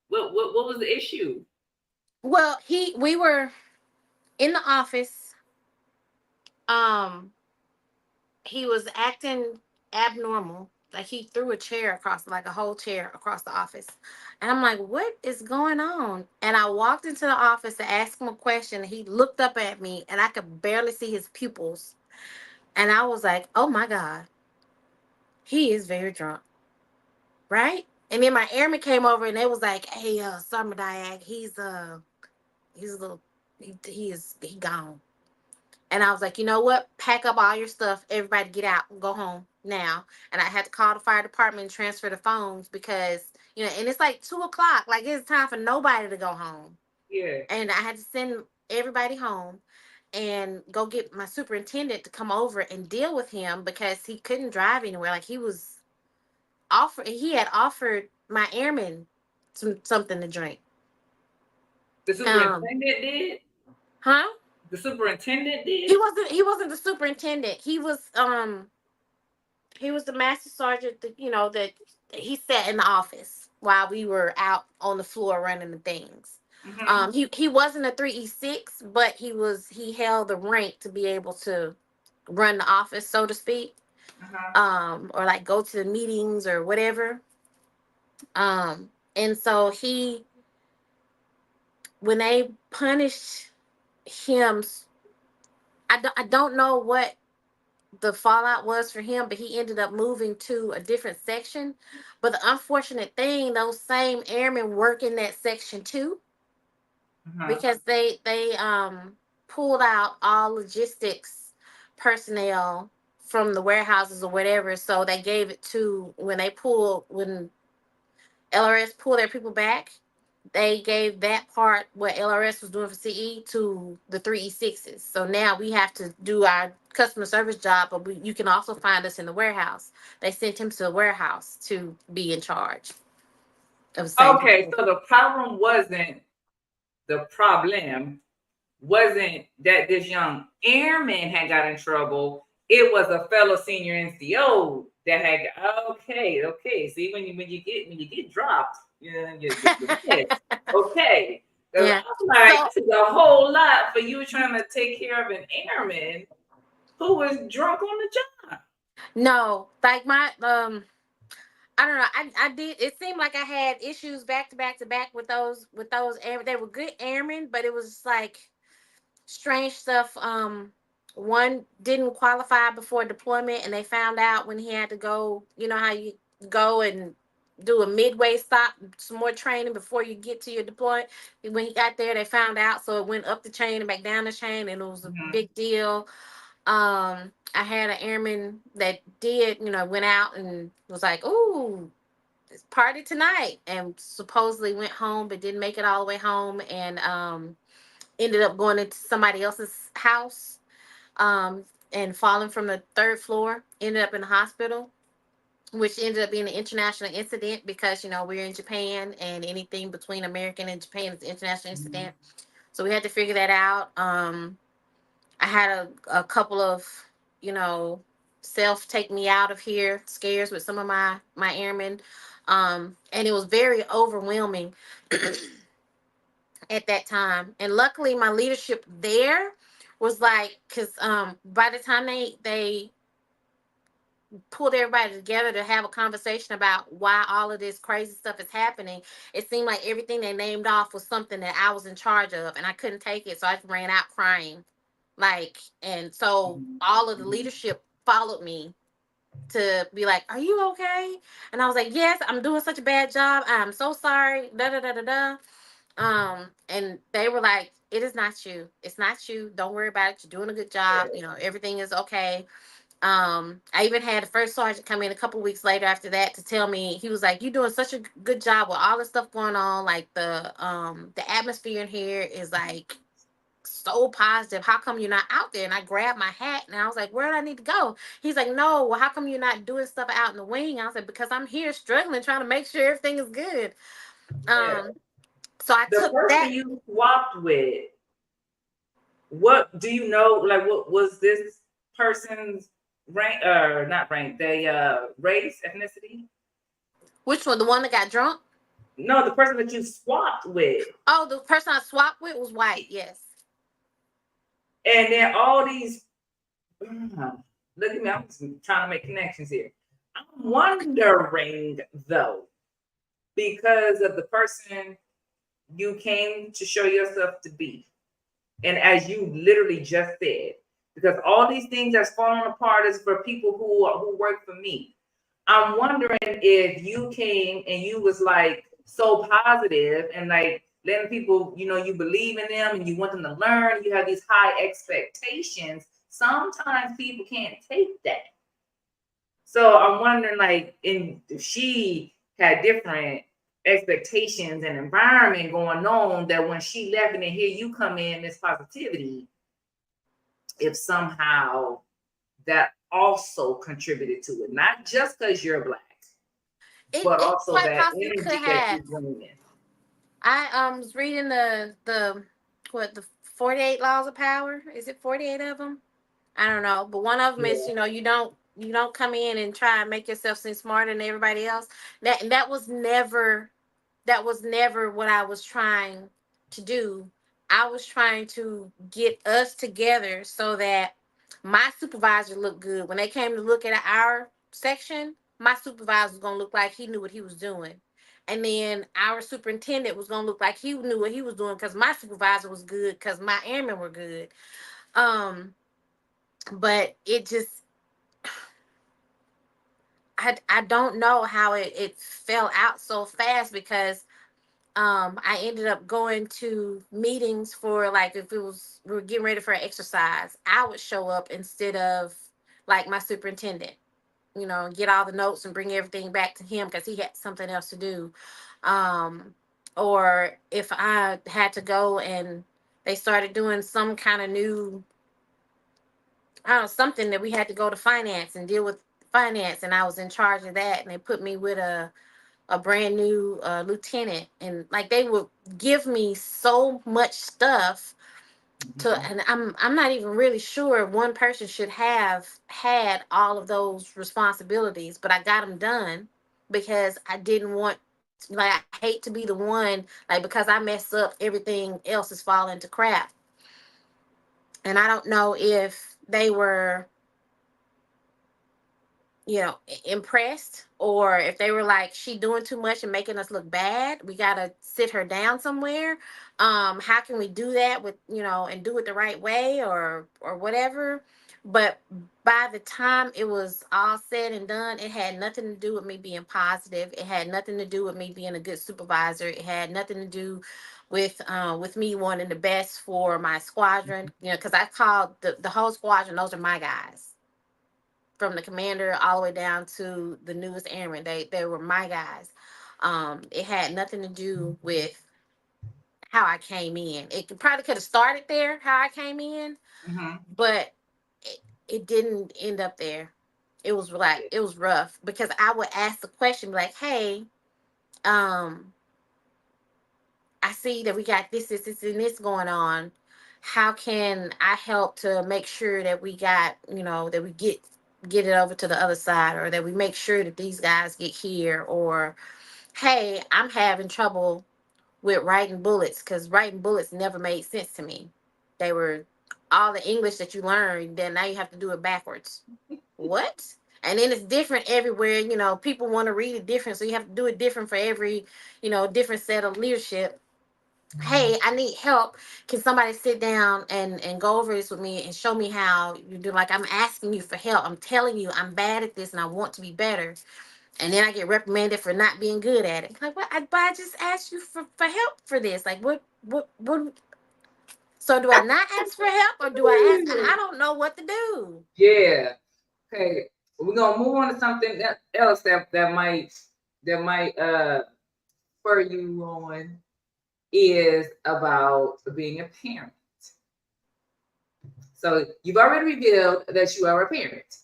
What was the issue? Well, we were in the office. Um, he was acting abnormal. Like, he threw a chair across, like a whole chair across the office. And I'm like, what is going on? And I walked into the office to ask him a question. He looked up at me, and I could barely see his pupils. And I was like, oh my God, he is very drunk. Right? And then my airman came over, and they was like, hey, Summer Madayag, he's a little, he gone. And I was like, you know what? Pack up all your stuff. Everybody get out and go home now. And I had to call the fire department and transfer the phones because, and it's like 2 o'clock. Like, it's time for nobody to go home. Yeah. And I had to send everybody home and go get my superintendent to come over and deal with him because he couldn't drive anywhere. Like, he had offered my airman something to drink. The Um, superintendent did? huh? The superintendent did? He wasn't the superintendent. He was the master sergeant that he sat in the office while we were out on the floor running the things. Mm-hmm. He wasn't a 3E6, but he held the rank to be able to run the office, so to speak. Uh-huh. Or like go to the meetings or whatever. And so when they punished him, I don't know what the fallout was for him, but he ended up moving to a different section. But the unfortunate thing, those same airmen work in that section too. Uh-huh. because they pulled out all logistics personnel from the warehouses or whatever. So they gave it to when LRS pulled their people back. They gave that part what LRS was doing for CE to the 3E6s. So now we have to do our customer service job, but you can also find us in the warehouse. They sent him to the warehouse to be in charge of the same Okay, people. so the problem wasn't that this young airman had got in trouble. It was a fellow senior NCO that had. Okay. See, when you get dropped, you miss. Okay, because Yeah. I'm like, So this is a whole lot for you trying to take care of an airman who was drunk on the job. no, like my I don't know. I did. It seemed like I had issues back to back to back with those they were good airmen, but it was just like strange stuff. One didn't qualify before deployment, and they found out when he had to go. You know how you go and do a midway stop, some more training before you get to your deployment. When he got there, they found out, so it went up the chain and back down the chain, and it was a Mhm. big deal. I had an airman that did, went out and was like, "Ooh, it's party tonight," and supposedly went home, but didn't make it all the way home, and ended up going into somebody else's house, and falling from the third floor. Ended up in the hospital, which ended up being an international incident because we're in Japan, and anything between American and Japan is an international incident. So we had to figure that out. I had a couple of, you know, self take me out of here scares with some of my airmen. And it was very overwhelming at that time. And luckily my leadership there was like, because by the time they pulled everybody together to have a conversation about why all of this crazy stuff is happening, it seemed like everything they named off was something that I was in charge of, and I couldn't take it, so I just ran out crying. Like, and so all of the leadership followed me to be like, "Are you okay?" And I was like, "Yes, I'm doing such a bad job. I'm so sorry." Da da da da da. And they were like, "It is not you. It's not you. Don't worry about it. You're doing a good job. Everything is okay." I even had the first sergeant come in a couple weeks later after that to tell me, he was like, "You're doing such a good job with all the stuff going on. Like the atmosphere in here is like so positive. How come you're not out there?" And I grabbed my hat and I was like, "Where do I need to go?" He's like, "No, well, how come you're not doing stuff out in the wing?" I was like, "Because I'm here struggling, trying to make sure everything is good." Yeah. Um, so I The took person that. you swapped with, what do you know? Like, what was this person's rank? Not rank. They race, ethnicity. Which one? The one that got drunk? No, the person that you swapped with, Oh, the person I swapped with was white. Yes. and then all these. Look at me. I'm just trying to make connections here. I'm wondering though, because of the person you came to show yourself to be, and as you literally just said, because all these things that's falling apart is for people who work for me. I'm wondering if you came and you was like so positive and like letting people, you believe in them and you want them to learn. You have these high expectations. Sometimes people can't take that. So I'm wondering, like, if she had different expectations and environment going on, that when she left and then here you come in, this positivity, if somehow that also contributed to it, not just because you're black, but It also quite that possibly could energy that have. you bring in. I was reading the 48 laws of power. Is it 48 of them? I don't know, but one of them is, Yeah. you don't come in and try and make yourself seem smarter than everybody else. That was never what I was trying to do. I was trying to get us together so that my supervisor looked good. When they came to look at our section, my supervisor was gonna look like he knew what he was doing. And then our superintendent was gonna look like he knew what he was doing because my supervisor was good because my airmen were good. Um, but it just I don't know how it fell out so fast because I ended up going to meetings for, like, if it was we were getting ready for an exercise, I would show up instead of like my superintendent, get all the notes and bring everything back to him because he had something else to do. Um, or if I had to go and they started doing some kind of new, I don't know, something that we had to go to finance and deal with finance, and I was in charge of that, and they put me with a brand new lieutenant, and like they would give me so much stuff to, Mhm. and I'm not even really sure one person should have had all of those responsibilities, but I got them done because I didn't want, like, I hate to be the one, like, because I mess up, everything else is falling to crap. And I don't know if they were, impressed, or if they were like, she doing too much and making us look bad, we gotta sit her down somewhere. How can we do that with, and do it the right way, or whatever. But by the time it was all said and done, it had nothing to do with me being positive. It had nothing to do with me being a good supervisor. It had nothing to do with me wanting the best for my squadron, because I called the whole squadron, those are my guys, from the commander all the way down to the newest airman. They were my guys. It had nothing to do with how I came in. Probably could have started there, how I came in, Mhm. but it, it didn't end up there. It was rough because I would ask the question like, "Hey, um, I see that we got this, and this going on. How can I help to make sure that we got, that we get it over to the other side, or that we make sure that these guys get here, or hey, I'm having trouble with writing bullets because writing bullets never made sense to me. They were all the English that you learned, then now you have to do it backwards. What? And then it's different everywhere. People want to read it different, so you have to do it different for every, different set of leadership. Hey, I need help. Can somebody sit down and go over this with me and show me how you do? Like, I'm asking you for help. I'm telling you I'm bad at this and I want to be better. And then I get reprimanded for not being good at it. Like, what? But I just asked you for help for this. Like, what? So do I not ask for help, or do I ask? I don't know what to do. Yeah. Okay. We're gonna move on to something else that might spur you on, is about being a parent. So you've already revealed that you are a parent.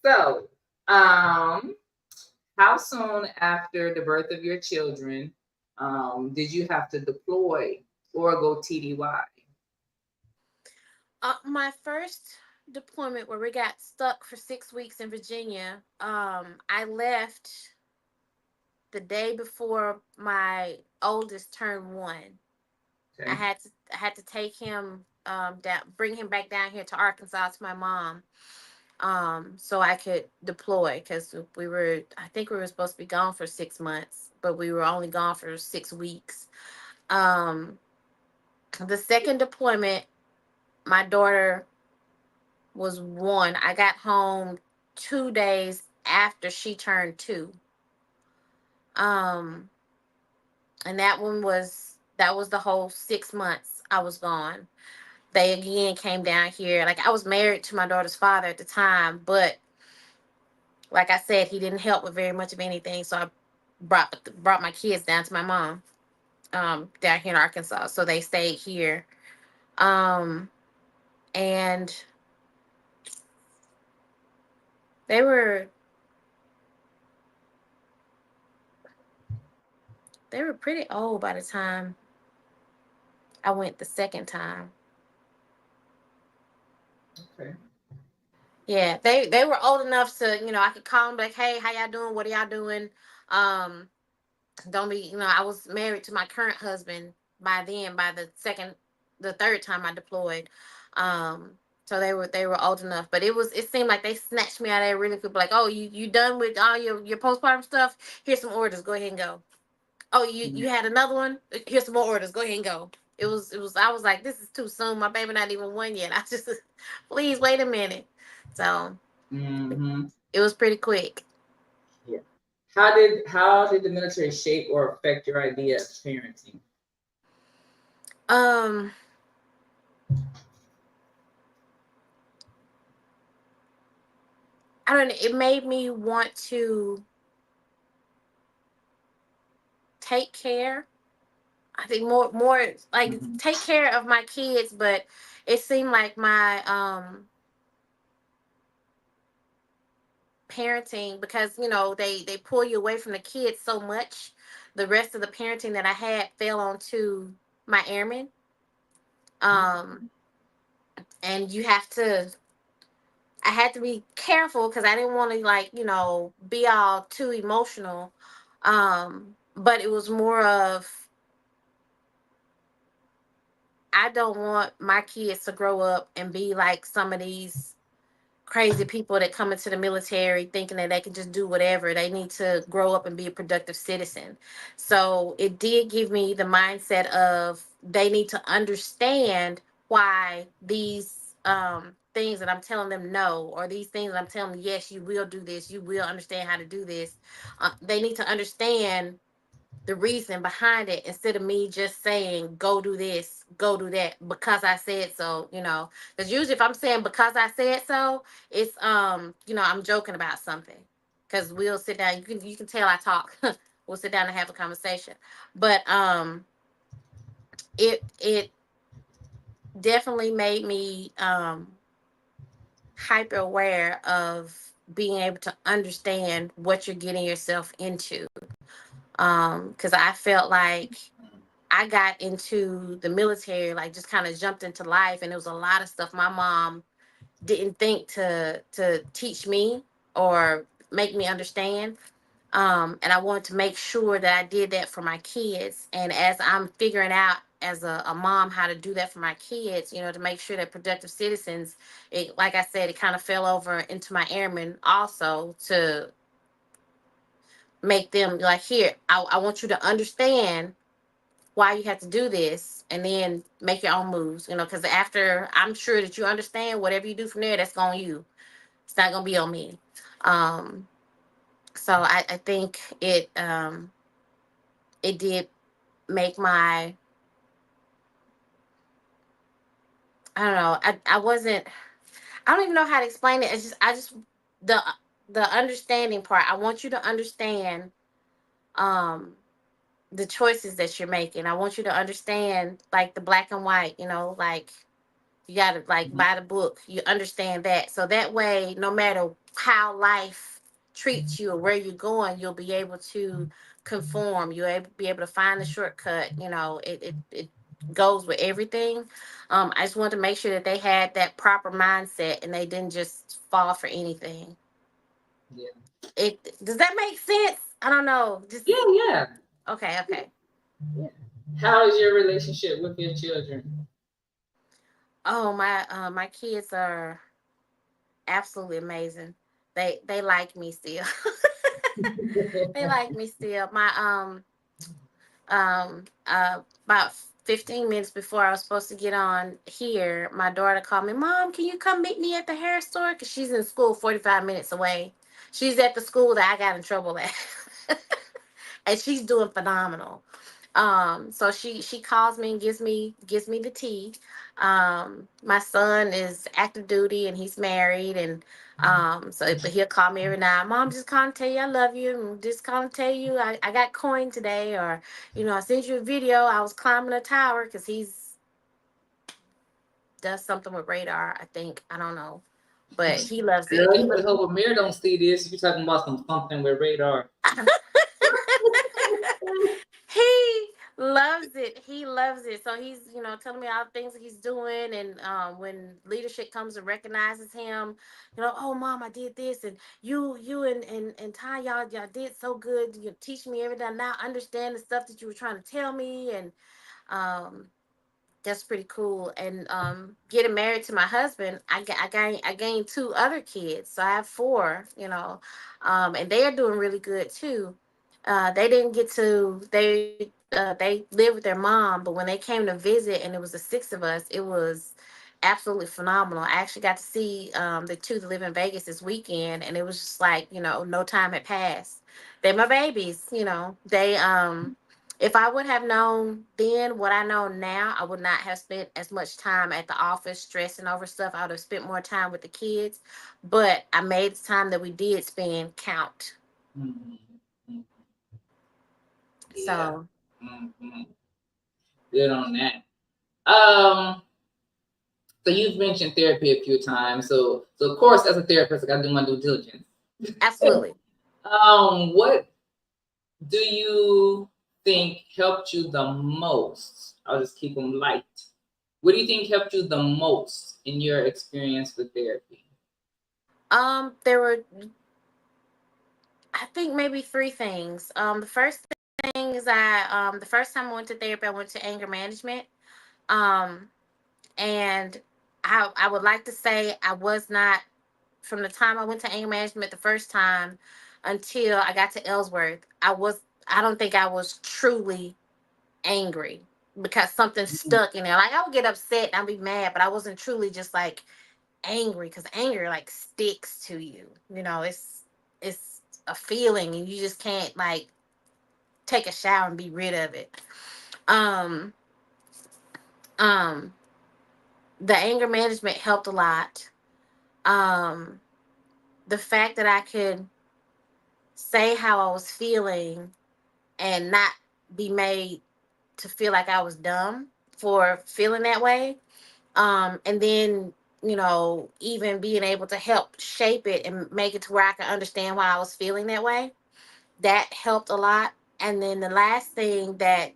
So, how soon after the birth of your children did you have to deploy or go TDY? My first deployment, where we got stuck for 6 weeks in Virginia, I left the day before my oldest turned 1. I Okay. had to I had to take him down, bring him back down here to Arkansas to my mom, so I could deploy, because I think we were supposed to be gone for 6 months, but we were only gone for 6 weeks. Um, the second deployment, my daughter was 1. I got home 2 days after she turned 2. Um, and that was the whole 6 months I was gone. They again came down here. Like, I was married to my daughter's father at the time, but like I said, he didn't help with very much of anything. So I brought my kids down to my mom, down here in Arkansas. So they stayed here. Um, and they were they were pretty old by the time I went the second time. Okay. Yeah, they were old enough to, I could call them like, hey, how y'all doing? What are y'all doing? Um, don't be, I was married to my current husband by then, by the third time I deployed. Um, so they were old enough, but it seemed like they snatched me out of there really quick. Like, oh, you done with all your postpartum stuff? Here's some orders. Go ahead and go. Oh, you had another one? Here's some more orders. Go ahead and go. It was. I was like, this is too soon. My baby not even 1 yet. I just, please wait a minute. So Mm-hmm. it was pretty quick. Yeah. How did the military shape or affect your idea of parenting? Um, I don't know. It made me want to take care. I think more like Mhm. take care of my kids, but it seemed like my parenting, because they pull you away from the kids so much. The rest of the parenting that I had fell onto my airmen. Um, and I had to be careful because I didn't want to like be all too emotional. But it was more of, I don't want my kids to grow up and be like some of these crazy people that come into the military thinking that they can just do whatever. They need to grow up and be a productive citizen. So it did give me the mindset of they need to understand why these things that I'm telling them no, or these things that I'm telling them yes, you will do this, you will understand how to do this. They need to understand the reason behind it, instead of me just saying go do this, go do that because I said so. Because usually if I'm saying because I said so, it's I'm joking about something. Because we'll sit down, you can tell I talk. We'll sit down and have a conversation. But it definitely made me hyper aware of being able to understand what you're getting yourself into. Because I felt like I got into the military, like just kind of jumped into life, and there was a lot of stuff my mom didn't think to teach me or make me understand. And I wanted to make sure that I did that for my kids. And as I'm figuring out as a mom how to do that for my kids, to make sure that productive citizens, like I said, it kind of fell over into my airmen also, to make them like, here, I want you to understand why you have to do this, and then make your own moves, because after I'm sure that you understand, whatever you do from there, that's on you. It's not gonna be on me. um so I think it did make my, I don't know, I wasn't, I don't even know how to explain it. It's just, the the understanding part. I want you to understand um the choices that you're making. I want you to understand, like, the black and white, like, you got to like buy the book. You understand that. So that way, no matter how life treats you or where you're going, you'll be able to conform. Be able to find the shortcut. It goes with everything. I just wanted to make sure that they had that proper mindset and they didn't just fall for anything. Yeah. It Does that make sense? I don't know. Just Yeah, yeah. okay, okay. Yeah. How is your relationship with your children? Oh, my kids are absolutely amazing. They like me still. They like me still. My about 15 minutes before I was supposed to get on here, my daughter called me, Mom, can you come meet me at the hair store? Because she's in school 45 minutes away. She's at the school that I got in trouble at. And she's doing phenomenal. So she calls me and gives me the tea. My son is active duty and he's married, and so but he'll call me every night. Mom, just calling to tell you I love you, and just calling to tell you I got coin today, or I sent you a video. I was climbing a tower, because he's does something with radar. I think, I don't know, but he loves it. Girl, you better hope Amir don't see this. You talking about something with radar. He loves it. He loves it. So he's, telling me all the things that he's doing. And when leadership comes and recognizes him, oh, Mom, I did this, and you and Ty, y'all did so good. You teach me everything. Now I understand the stuff that you were trying to tell me, and um, that's pretty cool. And getting married to my husband, I gained two other kids, so I have four. And they are doing really good too. They didn't get to they live with their mom, but when they came to visit and it was the six of us, it was absolutely phenomenal. I actually got to see the two that live in Vegas this weekend, and it was just like no time had passed. They're my babies, you know. They if I would have known then what I know now, I would not have spent as much time at the office stressing over stuff. I would have spent more time with the kids. But I made the time that we did spend count. Mm-hmm. Yeah. So Mm-hmm. Good on that. Um, so you've mentioned therapy a few times. So of course, as a therapist, I got to do my due diligence. absolutely. What do you think helped you the most? I'll just keep them light. What do you think helped you the most in your experience with therapy? There were, I think, maybe three things. The first thing is the first time I went to therapy, I went to anger management. Um, and I would like to say I was not, from the time I went to anger management the first time until I got to Ellsworth, I don't think I was truly angry because something stuck in there. Like, I would get upset and I'd be mad, but I wasn't truly just like angry, because anger like sticks to you. You know, it's a feeling and you just can't like take a shower and be rid of it. Um um the anger management helped a lot. Um the fact that I could say how I was feeling and not be made to feel like I was dumb for feeling that way. And then, you know, even being able to help shape it and make it to where I could understand why I was feeling that way. That helped a lot. And then the last thing that,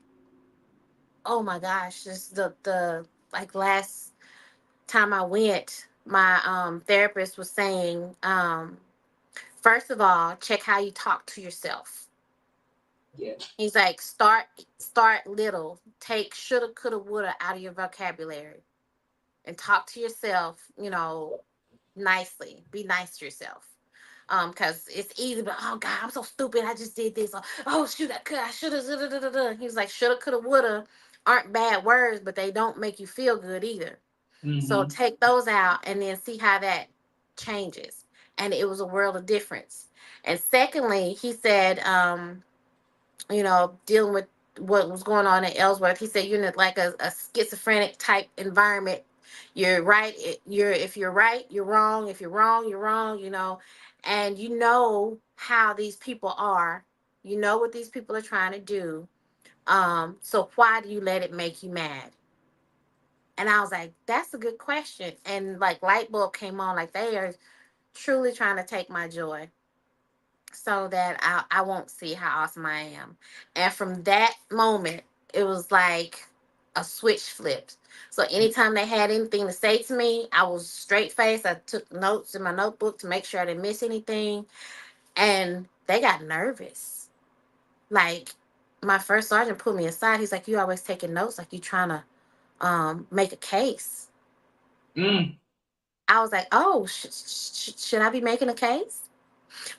oh my gosh, just the like last time I went, my therapist was saying, first of all, check how you talk to yourself. Yeah. He's like, start little. Take shoulda, coulda, woulda out of your vocabulary and talk to yourself, you know, nicely. Be nice to yourself. Because it's easy, but oh God, I'm so stupid. I just did this. Or, oh shoot, I should have. He was like, shoulda, coulda, woulda aren't bad words, but they don't make you feel good either. So Mm-hmm. take those out and then see how that changes. And it was a world of difference. And secondly, he said, you know, dealing with what was going on in Ellsworth, he said you're in like a schizophrenic type environment. You're right. If you're right, you're wrong. If you're wrong, you're wrong. You know, and you know how these people are. You know what these people are trying to do. So why do you let it make you mad? And I was like, that's a good question. And like light bulb came on. Like they are truly trying to take my joy so that I won't see how awesome I am. And from that moment, it was like a switch flipped. So anytime they had anything to say to me, I was straight faced. I took notes in my notebook to make sure I didn't miss anything. And they got nervous. Like my first sergeant pulled me aside. He's like, "You always taking notes, like you trying to make a case." Mm. I was like, "Oh, should I be making a case?"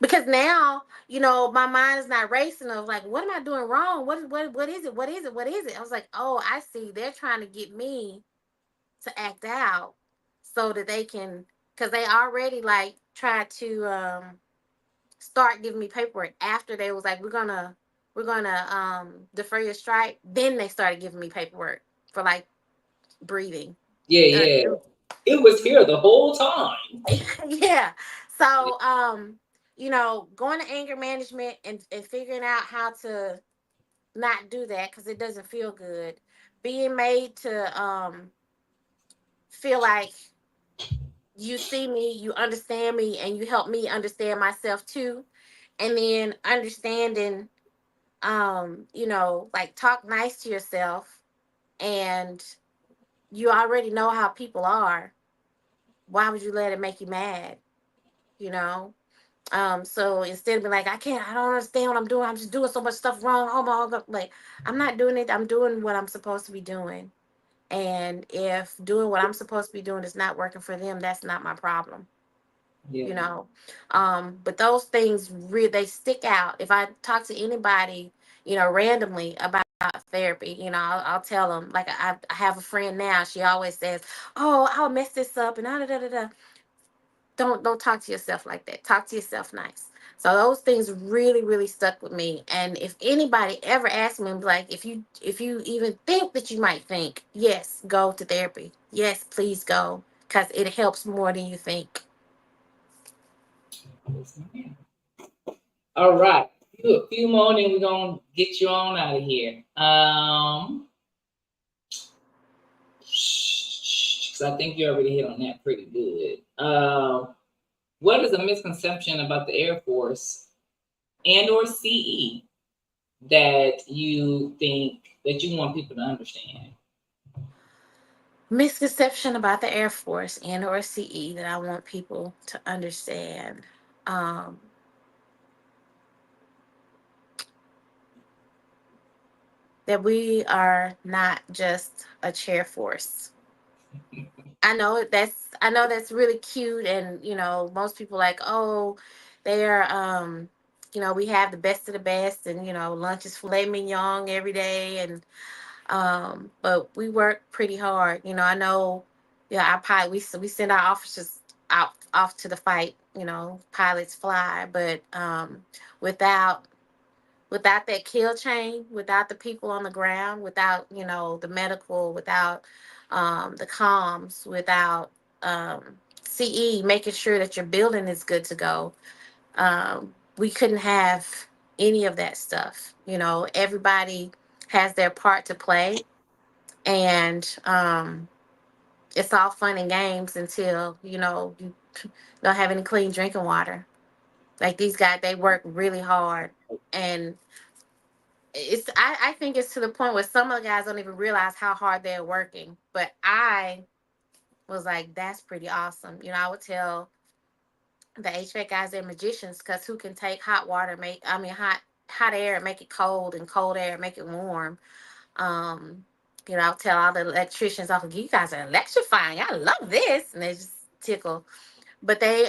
Because now, you know, my mind is not racing of like, what am I doing wrong? What is it? What is it? What is it? I was like, oh, I see. They're trying to get me to act out so that they can, because they already like tried to start giving me paperwork after they was like, we're gonna defer your strike. Then they started giving me paperwork for like breathing. Yeah, Uh, yeah. It was here the whole time. yeah. So, you know, going to anger management and figuring out how to not do that because it doesn't feel good. Being made to feel like you see me, you understand me, and you help me understand myself too. And then understanding, you know, like talk nice to yourself, and you already know how people are. Why would you let it make you mad? You know? So instead of being like, I don't understand what I'm doing. I'm just doing so much stuff wrong. Oh my God. Like, I'm not doing it. I'm doing what I'm supposed to be doing. And if doing what I'm supposed to be doing is not working for them, that's not my problem. Yeah. You know? But those things really, they stick out. If I talk to anybody, you know, randomly about therapy, you know, I'll tell them, like, I have a friend now. She always says, oh, I'll mess this up and da da da da. don't talk to yourself like that. Talk to yourself nice. So those things really, really stuck with me. And if anybody ever asks me, like, if you even think that you might think, yes, go to therapy. Yes, please go, because it helps more than you think. Yes, ma'am. All right. Do a few more, and then we're gonna get you on out of here. 'Cause I think you already hit on that pretty good. What is a misconception about the Air Force and or CE that you think that you want people to understand? Misconception about the Air Force and or CE that I want people to understand. Um, that we are not just a chair force. I know that's really cute, and most people like, oh, they're we have the best of the best, and lunch is filet mignon every day, and but we work pretty hard. I know, yeah, our pilot, we send our officers out off to the fight. Pilots fly, but without without that kill chain, without the people on the ground, without the medical, without the comms, without CE making sure that your building is good to go, we couldn't have any of that stuff. Everybody has their part to play, and it's all fun and games until you don't have any clean drinking water. Like these guys, they work really hard, and I think it's to the point where some of the guys don't even realize how hard they're working. But I was like, that's pretty awesome. I would tell the HVAC guys they're magicians, because who can take hot water, hot air and make it cold, and cold air and make it warm. Um, I'll tell all the electricians, off, you guys are electrifying. I love this, and they just tickle. But they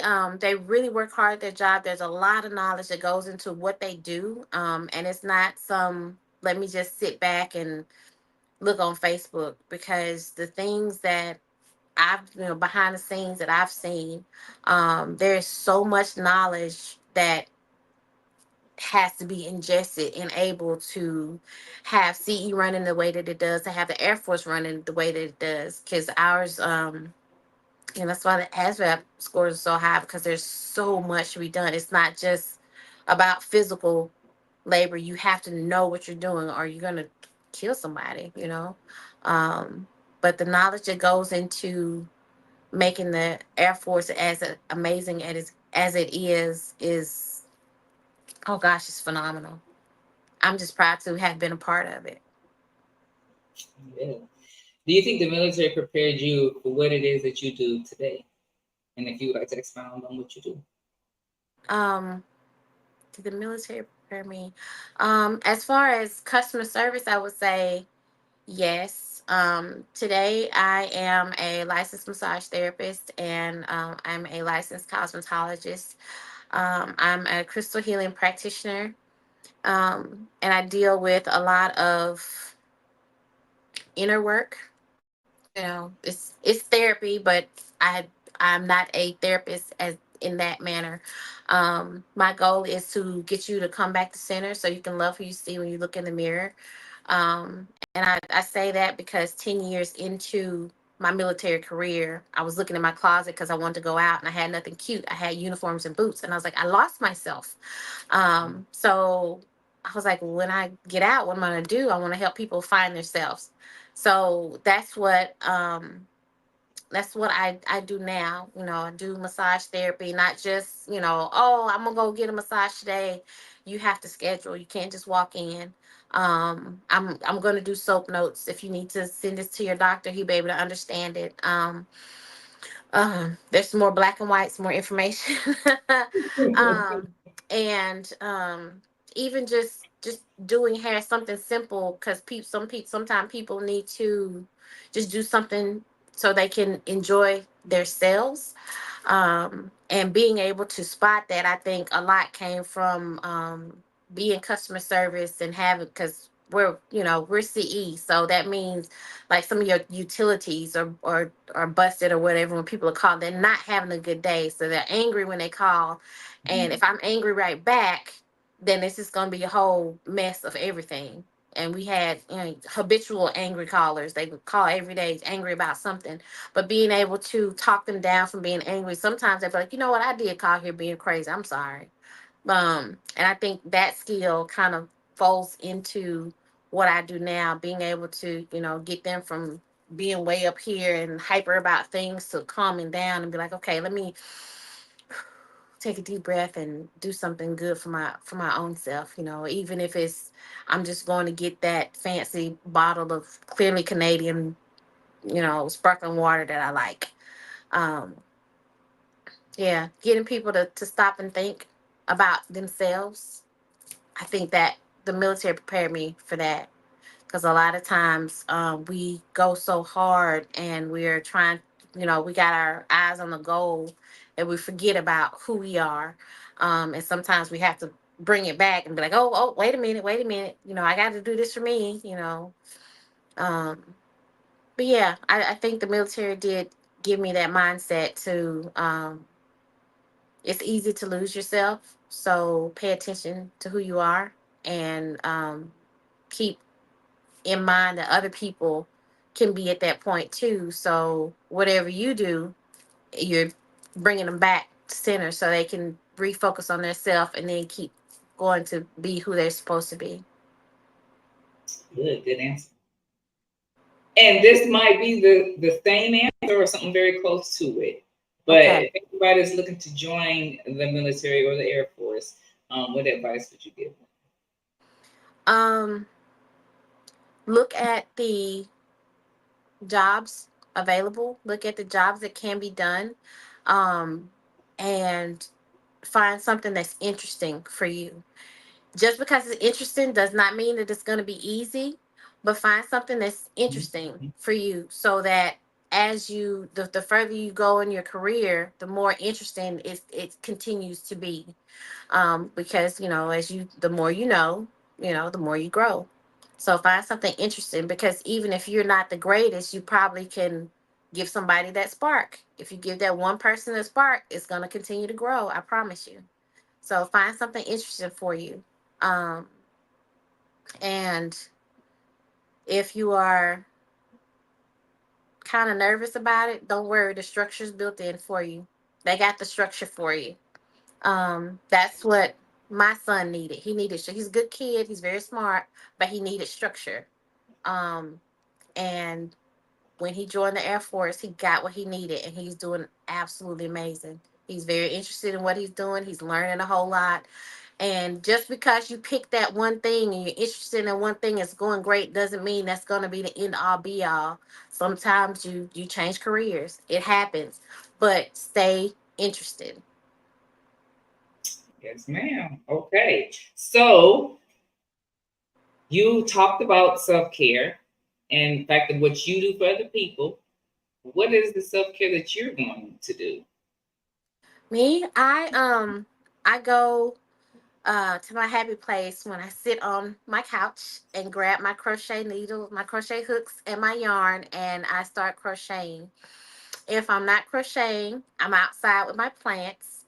really work hard at their job. There's a lot of knowledge that goes into what they do, and it's not some, let me just sit back and look on Facebook, because the things that I've behind the scenes that I've seen, there's so much knowledge that has to be ingested and able to have CE running the way that it does, to have the Air Force running the way that it does, because ours, and that's why the ASVAB scores are so high, because there's so much to be done. It's not just about physical labor. You have to know what you're doing, or you're gonna kill somebody. Um, but the knowledge that goes into making the Air Force as amazing as it is, oh gosh, it's phenomenal. I'm just proud to have been a part of it. Yeah. Do you think the military prepared you for what it is that you do today? And if you would like to expound on what you do. Um, did the military prepare me? As far as customer service, I would say yes. Today I am a licensed massage therapist, and I'm a licensed cosmetologist. I'm a crystal healing practitioner, and I deal with a lot of inner work. It's therapy, but I I'm not a therapist as in that manner. My goal is to get you to come back to center so you can love who you see when you look in the mirror. And I say that because 10 years into my military career, I was looking in my closet because I wanted to go out and I had nothing cute. I had uniforms and boots, and I was like, I lost myself. So I was like, when I get out, what am I going to do? I want to help people find themselves. So that's what I do now. I do massage therapy, not just, oh, I'm gonna go get a massage today. You have to schedule. You can't just walk in. I'm gonna do soap notes. If you need to send this to your doctor, he'll be able to understand it. There's some more black and white, some more information. um, and even just doing hair, something simple, because sometimes people need to just do something so they can enjoy themselves. And being able to spot that, I think a lot came from being customer service and having, because we're CE, so that means like some of your utilities are busted or whatever. When people are calling, they're not having a good day, so they're angry when they call. And if I'm angry right back, then it's just gonna be a whole mess of everything. And we had, habitual angry callers. They would call every day angry about something, but being able to talk them down from being angry, sometimes they'd be like, you know what, I did call here being crazy, I'm sorry. And I think that skill kind of falls into what I do now, being able to, get them from being way up here and hyper about things to calming down and be like, okay, let me take a deep breath and do something good for my own self. Even if it's, I'm just going to get that fancy bottle of clearly Canadian, sparkling water that I like. Um, yeah, getting people to stop and think about themselves. I think that the military prepared me for that, because a lot of times we go so hard and we're trying, we got our eyes on the goal and we forget about who we are. And sometimes we have to bring it back and be like, oh, wait a minute. I got to do this for me. Um, but yeah, I think the military did give me that mindset to, it's easy to lose yourself. So pay attention to who you are, and keep in mind that other people can be at that point too. So whatever you do, you're bringing them back to center so they can refocus on their self and then keep going to be who they're supposed to be. Good answer. And this might be the same answer or something very close to it. But Okay. if anybody's looking to join the military or the Air Force, what advice would you give them? Um, Look at the jobs available. Look at the jobs that can be done, um, and find something that's interesting for you. Just because it's interesting does not mean that it's going to be easy, but find something that's interesting for you, so that as the further you go in your career, the more interesting it continues to be. Because as the more the more you grow. So find something interesting, because even if you're not the greatest, you probably can give somebody that spark. If you give that one person a spark, it's going to continue to grow, I promise you. So find something interesting for you. um, and if you are kind of nervous about it, don't worry, the structure's built in for you. They got the structure for you. That's what my son needed. He needed, he's a good kid, he's very smart, but he needed structure. um and when he joined the Air Force, he got what he needed, and he's doing absolutely amazing. He's very interested in what he's doing, he's learning a whole lot. And just because you pick that one thing and you're interested in one thing that's going great doesn't mean that's going to be the end all be all. Sometimes you change careers, it happens, but stay interested. Yes, ma'am. Okay. So you talked about self care and the fact of what you do for other people. What is the self care that you're going to do? Me, I go to my happy place when I sit on my couch and grab my crochet needles, my crochet hooks, and my yarn, and I start crocheting. If I'm not crocheting, I'm outside with my plants,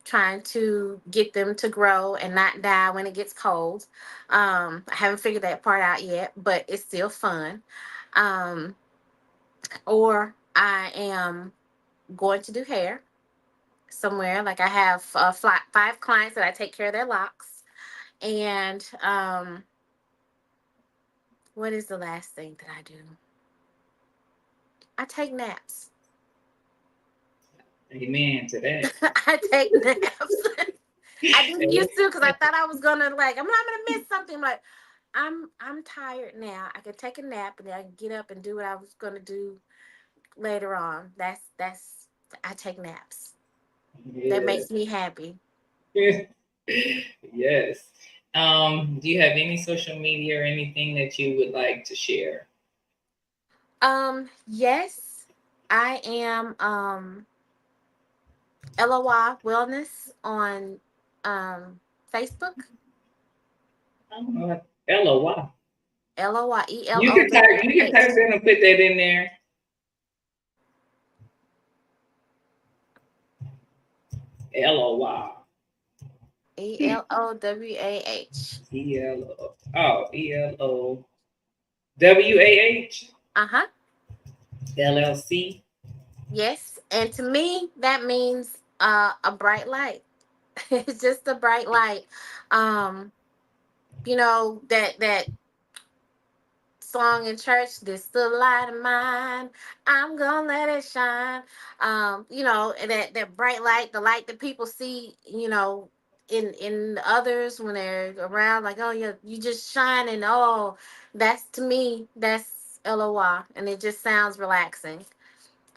trying to get them to grow and not die when it gets cold. I haven't figured that part out yet, but it's still fun. Um, or I am going to do hair somewhere. Like I have five clients that I take care of their locks. And what is the last thing that I do? I take naps. Amen to that. I take naps. I didn't used to, because I thought I was gonna, like, I'm not gonna miss something. Like, I'm tired now. I can take a nap and then I can get up and do what I was gonna do later on. That's I take naps. That Yes. makes me happy. Yes. Do you have any social media or anything that you would like to share? Yes, I am LOI Wellness on Facebook. Oh, LOY. LOY, You can type. You can type in and put that in there. LOY. ELOWAH. ELOWAH. Uh-huh. LLC. Yes. And to me, that means a bright light. It's just a bright light. Um, that song in church, this the light of mine, I'm gonna let it shine. And that bright light, the light that people see, in others when they're around, like, oh yeah, you just shine. And oh, that's, to me, that's LOY, and it just sounds relaxing.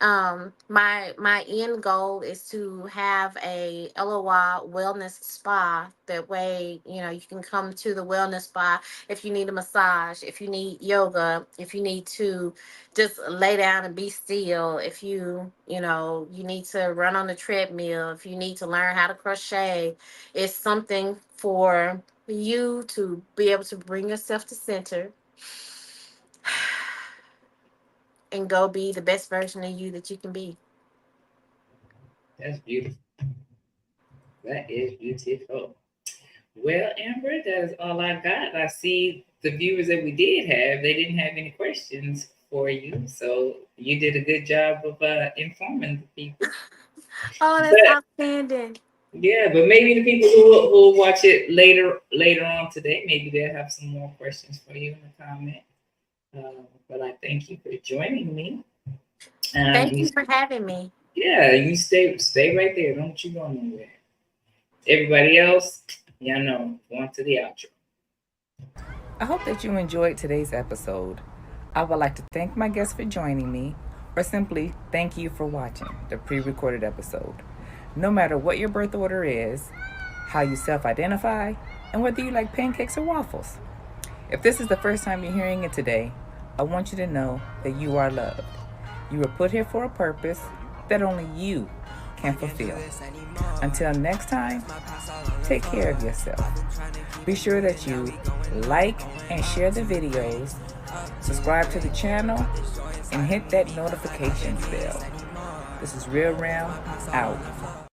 My end goal is to have a LOY wellness spa. That way, you can come to the wellness spa if you need a massage, if you need yoga, if you need to just lay down and be still, if you need to run on the treadmill, if you need to learn how to crochet. It's something for you to be able to bring yourself to center and go be the best version of you that you can be. That's beautiful. That is beautiful. Well, Amber, that is all I got. I see the viewers that we did have, they didn't have any questions for you. So you did a good job of informing the people. Oh, that's But outstanding. yeah, but maybe the people who will watch it later on today, maybe they'll have some more questions for you in the comment. But I thank you for joining me. Thank you for having me. Yeah, you stay right there. Don't you go nowhere. Everybody else, y'all know, on to the outro. I hope that you enjoyed today's episode. I would like to thank my guests for joining me, or simply thank you for watching the pre-recorded episode. No matter what your birth order is, how you self-identify, and whether you like pancakes or waffles. If this is the first time you're hearing it today, I want you to know that you are loved. You were put here for a purpose that only you can fulfill. Until next time, take care of yourself. Be sure that you like and share the videos, subscribe to the channel, and hit that notifications bell. This is Real Realm out.